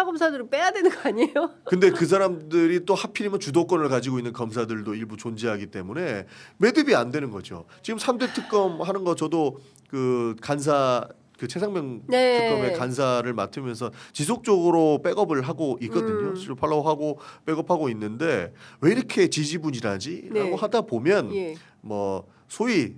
검사들은 빼야 되는 거 아니에요? 근데 그 사람들이 또 하필이면 주도권을 가지고 있는 검사들도 일부 존재하기 때문에 매듭이 안 되는 거죠. 지금 3대 특검 하는 거 저도 그 간사 그 최상병 특검의 간사를 맡으면서 지속적으로 백업을 하고 있거든요. 팔로우하고 백업하고 있는데 왜 이렇게 지지부진하지?라고 하다 보면 뭐 소위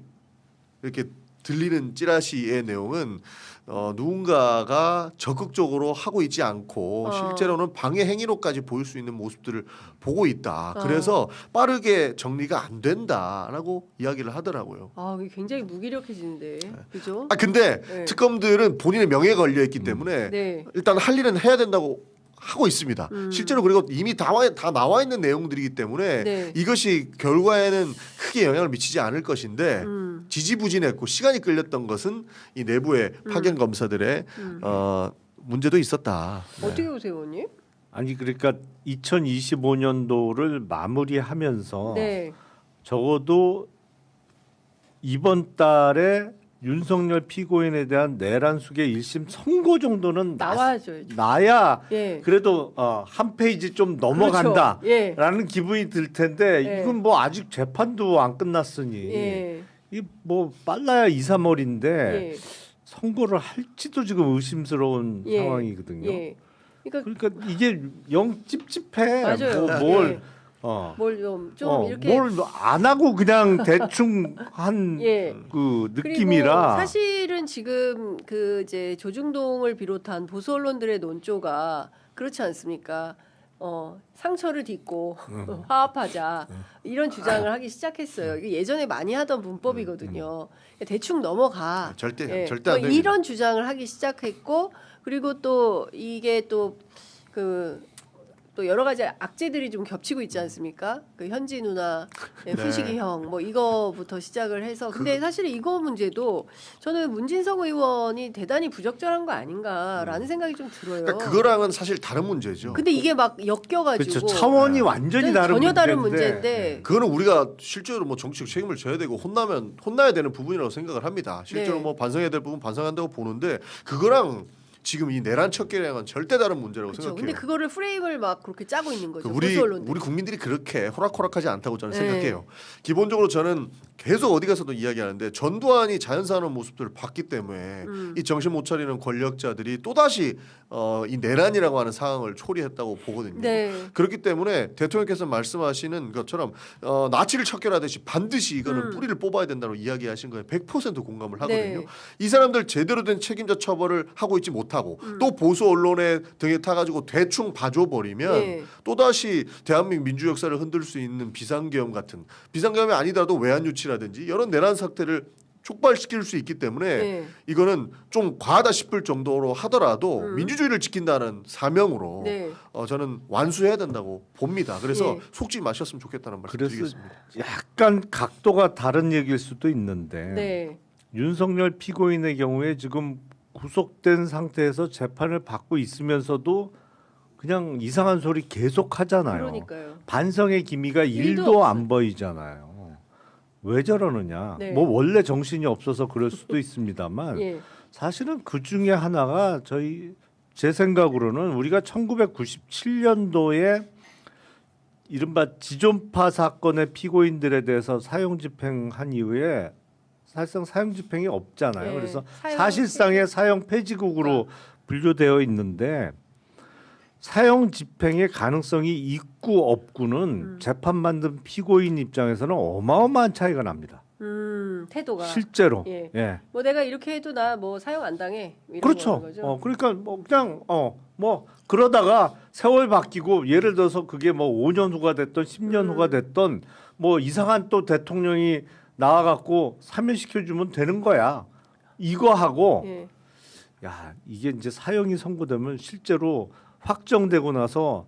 이렇게 들리는 찌라시의 내용은 누군가가 적극적으로 하고 있지 않고 실제로는 방해 행위로까지 보일 수 있는 모습들을 보고 있다. 그래서 빠르게 정리가 안 된다라고 이야기를 하더라고요. 아, 이게 굉장히 무기력해지는데, 그죠? 근데 특검들은 본인의 명예가 걸려 있기 때문에 일단 할 일은 해야 된다고 하고 있습니다. 실제로 그리고 이미 다 나와 있는 내용들이기 때문에 이것이 결과에는 크게 영향을 미치지 않을 것인데 지지부진했고 시간이 끌렸던 것은 이 내부의 파견 검사들의 문제도 있었다. 어떻게 보세요, 의원님? 아니 그러니까 2025년도를 마무리하면서 적어도 이번 달에 윤석열 피고인에 대한 내란 수계 1심 선고 정도는 나와야죠. 나야 그래도 한 페이지 좀 넘어간다라는 그렇죠. 기분이 들 텐데 이건 뭐 아직 재판도 안 끝났으니 이 뭐 빨라야 2, 3월인데 선고를 할지도 지금 의심스러운 상황이거든요. 그러니까 이게 영 찝찝해. 맞아요. 뭘 좀 이렇게 뭘 안 하고 그냥 대충 한 그 느낌이라. 사실은 지금 그 이제 조중동을 비롯한 보수 언론들의 논조가 그렇지 않습니까? 상처를 딛고 화합하자 이런 주장을 하기 시작했어요. 이게 예전에 많이 하던 문법이거든요. 대충 넘어가. 절대 안 뭐 됩니다. 이런 주장을 하기 시작했고 그리고 또 이게 또 여러 가지 악재들이 좀 겹치고 있지 않습니까? 그 현지 누나, 훈식이 형, 뭐 이거부터 시작을 해서 근데 사실 이거 문제도 저는 문진성 의원이 대단히 부적절한 거 아닌가라는 생각이 좀 들어요. 그러니까 그거랑은 사실 다른 문제죠. 근데 이게 막 엮여가지고 그렇죠. 차원이 완전히 다른 전혀 다른 문제인데. 문제인데 그거는 우리가 실제로 뭐 정치적 책임을 져야 되고 혼나야 되는 부분이라고 생각을 합니다. 실제로 뭐 반성해야 될 부분 반성한다고 보는데 그거랑 지금 이 내란 척결량은 절대 다른 문제라고 생각해요. 근데 그거를 프레임을 막 그렇게 짜고 있는 거죠. 우리 국민들이 그렇게 호락호락하지 않다고 저는 생각해요. 기본적으로 저는 계속 어디 가서도 이야기하는데 전두환이 자연사하는 모습들을 봤기 때문에 이 정신 못 차리는 권력자들이 또다시 이 내란이라고 하는 상황을 초래했다고 보거든요. 그렇기 때문에 대통령께서 말씀하시는 것처럼 나치를 척결하듯이 반드시 이거는 뿌리를 뽑아야 된다고 이야기하신 거에 100% 공감을 하거든요. 이 사람들 제대로 된 책임자 처벌을 하고 있지 못하고 또 보수 언론의 등에 타가지고 대충 봐줘버리면 또다시 대한민국 민주 역사를 흔들 수 있는 비상계엄 같은 비상계엄이 아니더라도 외환유치라든지 이런 내란 사태를 촉발시킬 수 있기 때문에 이거는 좀 과하다 싶을 정도로 하더라도 민주주의를 지킨다는 사명으로 저는 완수해야 된다고 봅니다. 그래서 속지 마셨으면 좋겠다는 말씀 드리겠습니다. 약간 각도가 다른 얘기일 수도 있는데 윤석열 피고인의 경우에 지금 구속된 상태에서 재판을 받고 있으면서도 그냥 이상한 소리 계속 하잖아요. 그러니까요. 반성의 기미가 1도 안 보이잖아요. 왜 저러느냐. 뭐 원래 정신이 없어서 그럴 수도 있습니다만 사실은 그 중에 하나가 저희 제 생각으로는 우리가 1997년도에 이른바 지존파 사건의 피고인들에 대해서 사형 집행한 이후에 사실상 사형 집행이 없잖아요. 네, 그래서 사형 사실상의 사형 폐지국으로 분류되어 있는데 사형 집행의 가능성이 있고 없고는 재판 받는 피고인 입장에서는 어마어마한 차이가 납니다. 태도가 실제로. 예. 예. 뭐 내가 이렇게 해도 나 뭐 사형 안 당해. 이런 그렇죠. 거죠. 그러니까 뭐 그냥 뭐 그러다가 세월 바뀌고 예를 들어서 그게 뭐 5년 후가 됐던 10년 후가 됐던 뭐 이상한 또 대통령이 나와갖고 사면시켜주면 되는 거야. 이거 하고 예. 야 이게 이제 사형이 선고되면 실제로 확정되고 나서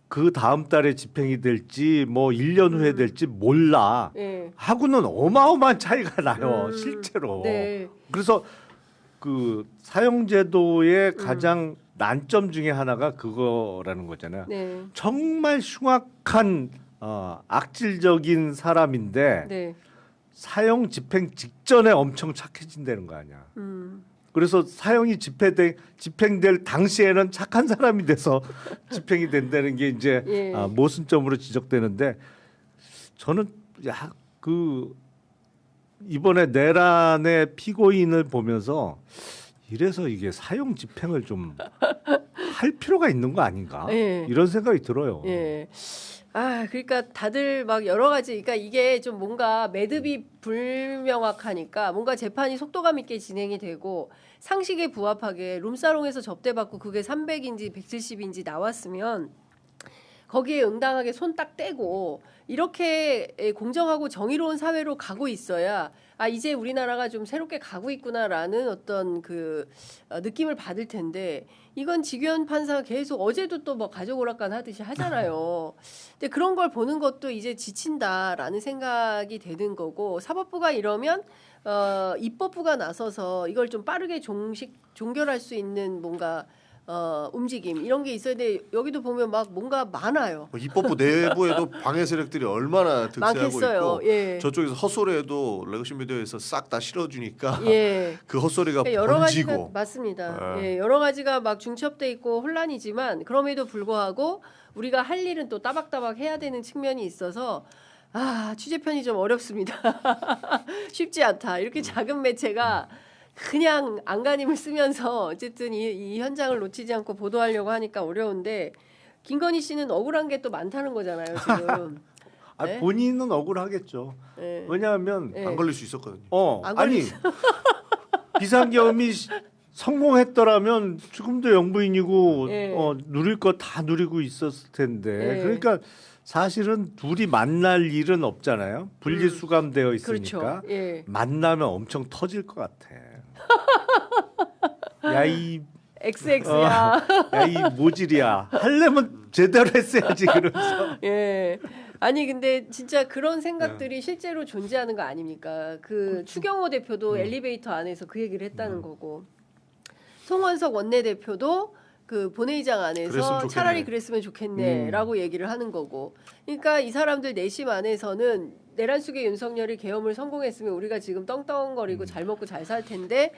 그 다음 달에 집행이 될지 뭐 1년 후에 될지 몰라. 예. 하고는 어마어마한 차이가 나요. 실제로. 네. 그래서 그 사형제도의 가장 난점 중에 하나가 그거라는 거잖아요. 네. 정말 흉악한 악질적인 사람인데 네. 사형 집행 직전에 엄청 착해진다는 거 아니야. 그래서 사형이 집행될 당시에는 착한 사람이 돼서 집행이 된다는 게 이제 예. 모순점으로 지적되는데 저는 이번에 내란의 피고인을 보면서 이래서 이게 사형 집행을 좀 할 필요가 있는 거 아닌가 예. 이런 생각이 들어요. 예. 그러니까 다들 막 여러 가지, 그러니까 이게 좀 뭔가 매듭이 불명확하니까 뭔가 재판이 속도감 있게 진행이 되고 상식에 부합하게 룸사롱에서 접대받고 그게 300인지 170인지 나왔으면 거기에 응당하게 손 딱 떼고 이렇게 공정하고 정의로운 사회로 가고 있어야 이제 우리나라가 좀 새롭게 가고 있구나라는 어떤 그 느낌을 받을 텐데 이건 직위원 판사가 계속 어제도 또 뭐 가족 오락관 하듯이 하잖아요. 근데 그런 걸 보는 것도 이제 지친다라는 생각이 되는 거고 사법부가 이러면 입법부가 나서서 이걸 좀 빠르게 종결할 수 있는 뭔가 움직임 이런 게 있어야 돼. 여기도 보면 막 뭔가 많아요. 입법부 내부에도 방해 세력들이 얼마나 득세하고 많겠어요. 있고 예. 저쪽에서 헛소리에도 레거시 미디어에서 싹 다 실어주니까 예. 그 헛소리가 그러니까 여러 가지가 번지고 맞습니다. 예, 여러 가지가 막 중첩돼 있고 혼란이지만 그럼에도 불구하고 우리가 할 일은 또 따박따박 해야 되는 측면이 있어서 취재 편이 좀 어렵습니다. 쉽지 않다. 이렇게 작은 매체가 그냥 안간힘을 쓰면서 어쨌든 이 현장을 놓치지 않고 보도하려고 하니까 어려운데 김건희 씨는 억울한 게 또 많다는 거잖아요 지금. 네? 본인은 억울하겠죠. 네. 왜냐하면 네. 안 걸릴 수 있었거든요. 안 아니 비상계엄이 성공했더라면 지금도 영부인이고 네. 누릴 거 다 누리고 있었을 텐데 네. 그러니까 사실은 둘이 만날 일은 없잖아요. 분리수감되어 있으니까 그렇죠. 예. 만나면 엄청 터질 것 같아. 야이 XX야. 야이 모질이야. 하려면 제대로 했어야지 그러면서. 예. 아니 근데 진짜 그런 생각들이 실제로 존재하는 거 아닙니까? 그 추경호 대표도 엘리베이터 안에서 그 얘기를 했다는 거고 송원석 원내대표도 그 본회의장 안에서 그랬으면 좋겠네. 차라리 그랬으면 좋겠네라고 얘기를 하는 거고. 그러니까 이 사람들 내심 안에서는 내란 속의 윤석열이 계엄을 성공했으면 우리가 지금 떵떵거리고 잘 먹고 잘 살 텐데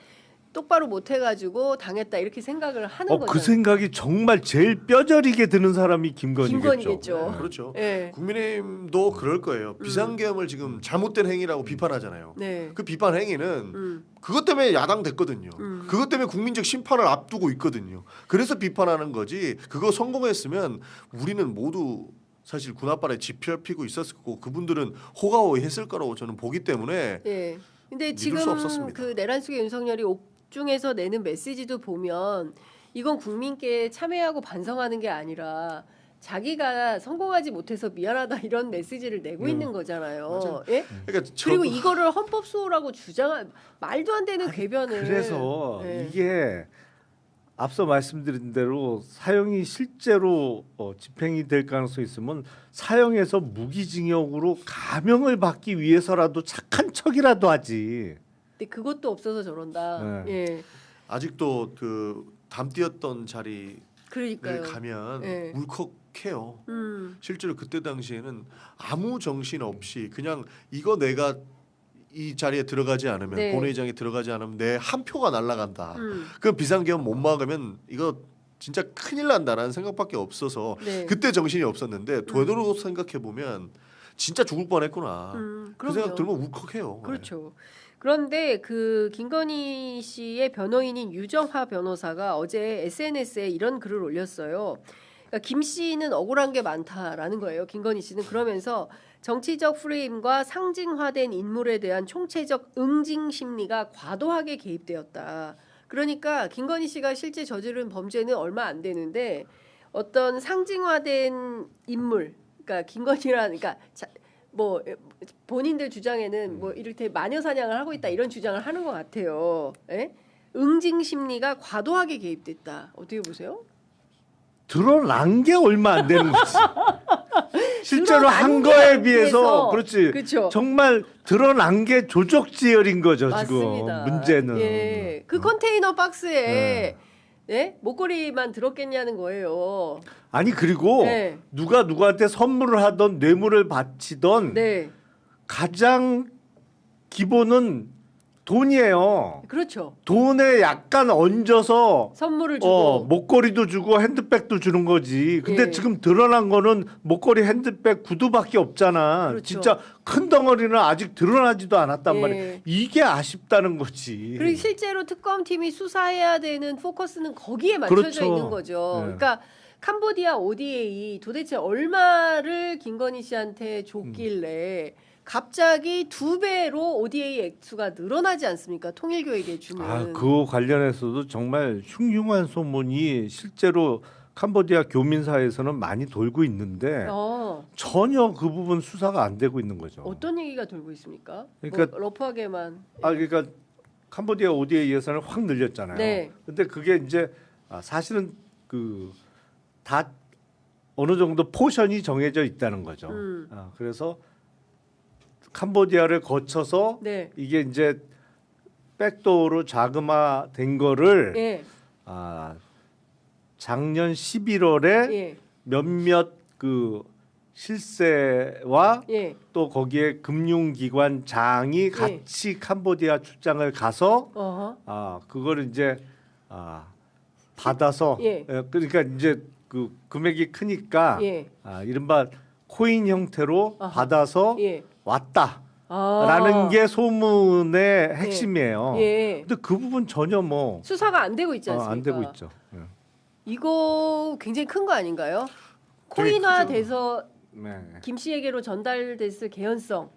똑바로 못 해가지고 당했다 이렇게 생각을 하는 거죠. 그 생각이 정말 제일 뼈저리게 드는 사람이 김건희겠죠. 김건희겠죠. 그렇죠. 예. 국민의힘도 그럴 거예요. 비상계엄을 지금 잘못된 행위라고 비판하잖아요. 네. 그 비판 행위는 그것 때문에 야당 됐거든요. 그것 때문에 국민적 심판을 앞두고 있거든요. 그래서 비판하는 거지. 그거 성공했으면 우리는 모두 사실 군홧발에 지펴피고 있었을 거고 그분들은 호가호위했을 거라고 저는 보기 때문에 예. 근데 믿을 수 지금 없었습니다. 그 내란 속의 윤석열이 옥중에서 내는 메시지도 보면 이건 국민께 참회하고 반성하는 게 아니라 자기가 성공하지 못해서 미안하다 이런 메시지를 내고 있는 거잖아요. 맞아요. 예? 그러니까 그리고 이거를 헌법수호라고 주장한 말도 안 되는 궤변을. 그래서 예. 이게 앞서 말씀드린 대로 사형이 실제로 집행이 될 가능성이 있으면 사형에서 무기징역으로 감형을 받기 위해서라도 착한 척이라도 하지. 근데 그것도 없어서 저런다. 네. 예. 아직도 그 담띄었던 자리를 그러니까요. 가면 예. 울컥해요. 음. 실제로 그때 당시에는 아무 정신 없이 그냥 이거 내가 이 자리에 들어가지 않으면 네. 본회의장에 들어가지 않으면 내 한 표가 날아간다. 그 비상계엄 못 막으면 이거 진짜 큰일 난다라는 생각밖에 없어서 네. 그때 정신이 없었는데 되도록 생각해 보면 진짜 죽을 뻔했구나. 그 생각 들면 울컥해요. 그렇죠. 그런데 그 김건희 씨의 변호인인 유정화 변호사가 어제 SNS에 이런 글을 올렸어요. 그러니까 김 씨는 억울한 게 많다라는 거예요. 김건희 씨는 그러면서 정치적 프레임과 상징화된 인물에 대한 총체적 응징 심리가 과도하게 개입되었다. 그러니까 김건희 씨가 실제 저지른 범죄는 얼마 안 되는데 어떤 상징화된 인물, 그러니까 김건희라는, 그러니까 뭐 본인들 주장에는 뭐 이를테 마녀 사냥을 하고 있다 이런 주장을 하는 것 같아요. 예? 응징 심리가 과도하게 개입됐다. 어떻게 보세요? 드러난 게 얼마 안 되는 거지. 실제로 한 드러난 게 거에 안 비해서 돼서. 그렇지. 그렇죠. 정말 드러난 게 조적지열인 거죠. 맞습니다. 지금 문제는. 예, 그 컨테이너 박스에 예? 목걸이만 들었겠냐는 거예요. 아니 그리고 네. 누가 누구한테 선물을 하던 뇌물을 바치던 네, 가장 기본은 돈이에요. 그렇죠. 돈에 약간 얹어서 선물을 주고 목걸이도 주고 핸드백도 주는 거지. 근데 예. 지금 드러난 거는 목걸이, 핸드백, 구두밖에 없잖아. 그렇죠. 진짜 큰 덩어리는 아직 드러나지도 않았단 예. 말이야. 이게 아쉽다는 거지. 그리고 실제로 특검팀이 수사해야 되는 포커스는 거기에 맞춰져 그렇죠. 있는 거죠. 네. 그러니까 캄보디아 ODA 도대체 얼마를 김건희 씨한테 줬길래 갑자기 2배로 ODA 액수가 늘어나지 않습니까? 통일교에게 주는. 그 관련해서도 정말 흉흉한 소문이 실제로 캄보디아 교민사에서는 많이 돌고 있는데 전혀 그 부분 수사가 안 되고 있는 거죠. 어떤 얘기가 돌고 있습니까? 그러니까 뭐 러프하게만. 그러니까 캄보디아 ODA 예산을 확 늘렸잖아요. 네. 근데 그게 이제 사실은 그 다 어느 정도 포션이 정해져 있다는 거죠. 그래서 캄보디아를 거쳐서 네. 이게 이제 백도어로 자금화된 거를 예. 작년 11월에 예. 몇몇 그 실세와 예. 또 거기에 금융기관 장이 같이 캄보디아 출장을 가서 어허. 그거를 이제 받아서 예. 그러니까 이제 그 금액이 크니까 예. 이른바 코인 형태로 아하. 받아서 예. 왔다라는 게 소문의 핵심이에요. 예. 근데 그 부분 전혀 뭐 수사가 안 되고 있지 않습니까? 안 되고 있죠. 예. 이거 굉장히 큰 거 아닌가요? 되게 코인화돼서 네. 김 씨에게로 전달됐을 개연성.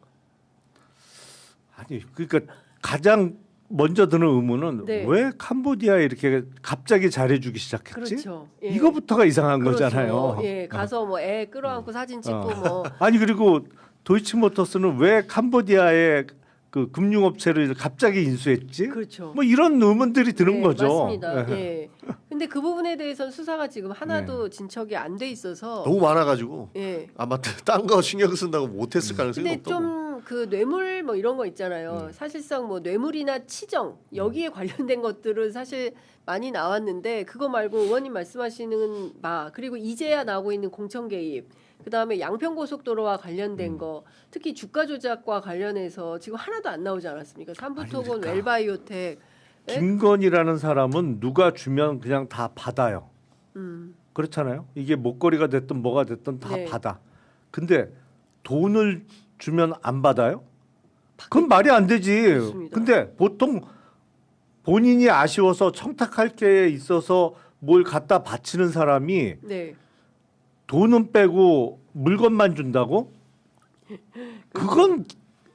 아니 그러니까 가장 먼저 드는 의문은 네. 왜 캄보디아에 이렇게 갑자기 잘해주기 시작했지? 그렇죠. 예. 이거부터가 이상한 그렇죠. 거잖아요. 예, 가서 뭐 애 끌어안고 사진 찍고 뭐. 아니 그리고 도이치모터스는 왜 캄보디아에 그 금융업체를 갑자기 인수했지? 그렇죠. 뭐 이런 의문들이 드는 예, 거죠. 맞습니다. 예. 예. 근데 그 부분에 대해서는 수사가 지금 하나도 진척이 안 돼 있어서. 너무 많아가지고 예. 아마 딴 거 신경 쓴다고 못했을 가능성이 근데 높다고. 좀 그 뇌물 뭐 이런 거 있잖아요. 사실상 뭐 뇌물이나 치정 여기에 관련된 것들은 사실 많이 나왔는데 그거 말고 의원님 말씀하시는 그리고 이제야 나오고 있는 공천 개입, 그다음에 양평고속도로와 관련된 거, 특히 주가 조작과 관련해서 지금 하나도 안 나오지 않았습니까? 삼부토건, 그러니까. 웰바이오텍. 예? 김건희라는 사람은 누가 주면 그냥 다 받아요. 그렇잖아요. 이게 목걸이가 됐든 뭐가 됐든 다 네. 받아. 근데 돈을 주면 안 받아요? 그건 말이 안 되지. 그렇습니다. 근데 보통 본인이 아쉬워서 청탁할 게 있어서 뭘 갖다 바치는 사람이 네. 돈은 빼고 물건만 준다고? 그건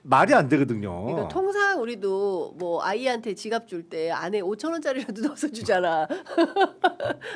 말이 안 되거든요. 그러니까 통상 우리도 뭐 아이한테 지갑 줄 때 안에 5,000원짜리라도 넣어서 주잖아.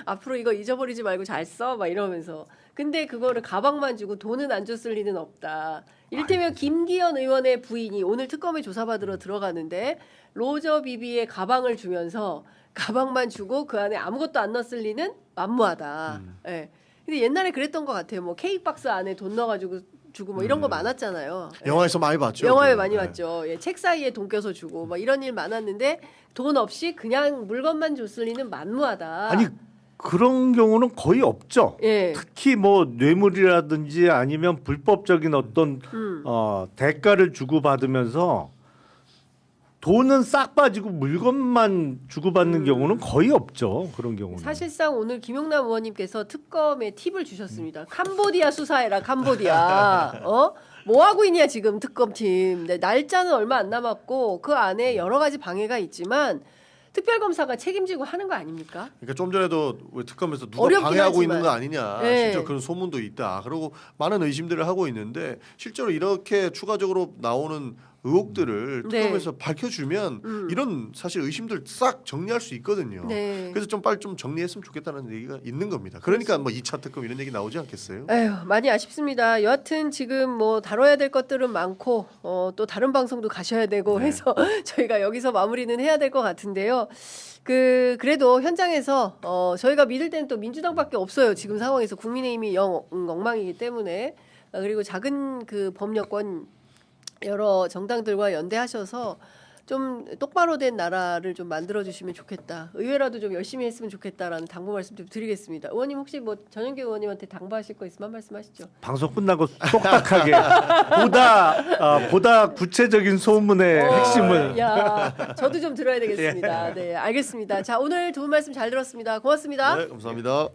앞으로 이거 잊어버리지 말고 잘 써, 막 이러면서. 근데 그거를 가방만 주고 돈은 안 줬을 리는 없다. 이를테면 김기현 의원의 부인이 오늘 특검에 조사받으러 들어가는데 로저 비비의 가방을 주면서 가방만 주고 그 안에 아무것도 안 넣었을 리는 만무하다. 예. 근데 옛날에 그랬던 것 같아요. 뭐 케이크 박스 안에 돈 넣어가지고 주고 뭐 이런 거 많았잖아요. 예. 영화에서 많이 봤죠. 영화에 그거. 많이 네. 봤죠. 예, 책 사이에 돈 껴서 주고 막 이런 일 많았는데 돈 없이 그냥 물건만 줬을 리는 만무하다. 아니 그런 경우는 거의 없죠. 예. 특히 뭐 뇌물이라든지 아니면 불법적인 어떤 대가를 주고 받으면서 돈은 싹 빠지고 물건만 주고받는 경우는 거의 없죠. 그런 경우는. 사실상 오늘 김용남 의원님께서 특검에 팁을 주셨습니다. 캄보디아 수사해라, 캄보디아. 뭐 하고 있냐 지금 특검팀. 네, 날짜는 얼마 안 남았고 그 안에 여러 가지 방해가 있지만 특별검사가 책임지고 하는 거 아닙니까? 그러니까 좀 전에도 왜 특검에서 누가 어렵긴 방해하고 하지만. 있는 거 아니냐, 네. 실제로 그런 소문도 있다. 그리고 많은 의심들을 하고 있는데 실제로 이렇게 추가적으로 나오는 의혹들을 네. 특검에서 밝혀주면 이런 사실 의심들 싹 정리할 수 있거든요. 네. 그래서 좀 빨리 좀 정리했으면 좋겠다는 얘기가 있는 겁니다. 그러니까 뭐 2차 특검 이런 얘기 나오지 않겠어요? 에휴, 많이 아쉽습니다. 여하튼 지금 뭐 다뤄야 될 것들은 많고 또 다른 방송도 가셔야 되고 네. 해서 저희가 여기서 마무리는 해야 될 것 같은데요. 그래도 현장에서 저희가 믿을 때는 또 민주당밖에 없어요. 지금 상황에서 국민의힘이 영 엉망이기 때문에 그리고 작은 그 법여권 여러 정당들과 연대하셔서 좀 똑바로 된 나라를 좀 만들어 주시면 좋겠다. 의회라도 좀 열심히 했으면 좋겠다라는 당부 말씀 좀 드리겠습니다. 의원님 혹시 뭐 전영기 의원님한테 당부하실 거 있으면 한 말씀 하시죠. 방송 끝나고 똑딱하게 보다 구체적인 소문의 핵심을. 야, 저도 좀 들어야 되겠습니다. 네, 알겠습니다. 자, 오늘 좋은 말씀 잘 들었습니다. 고맙습니다. 네, 감사합니다.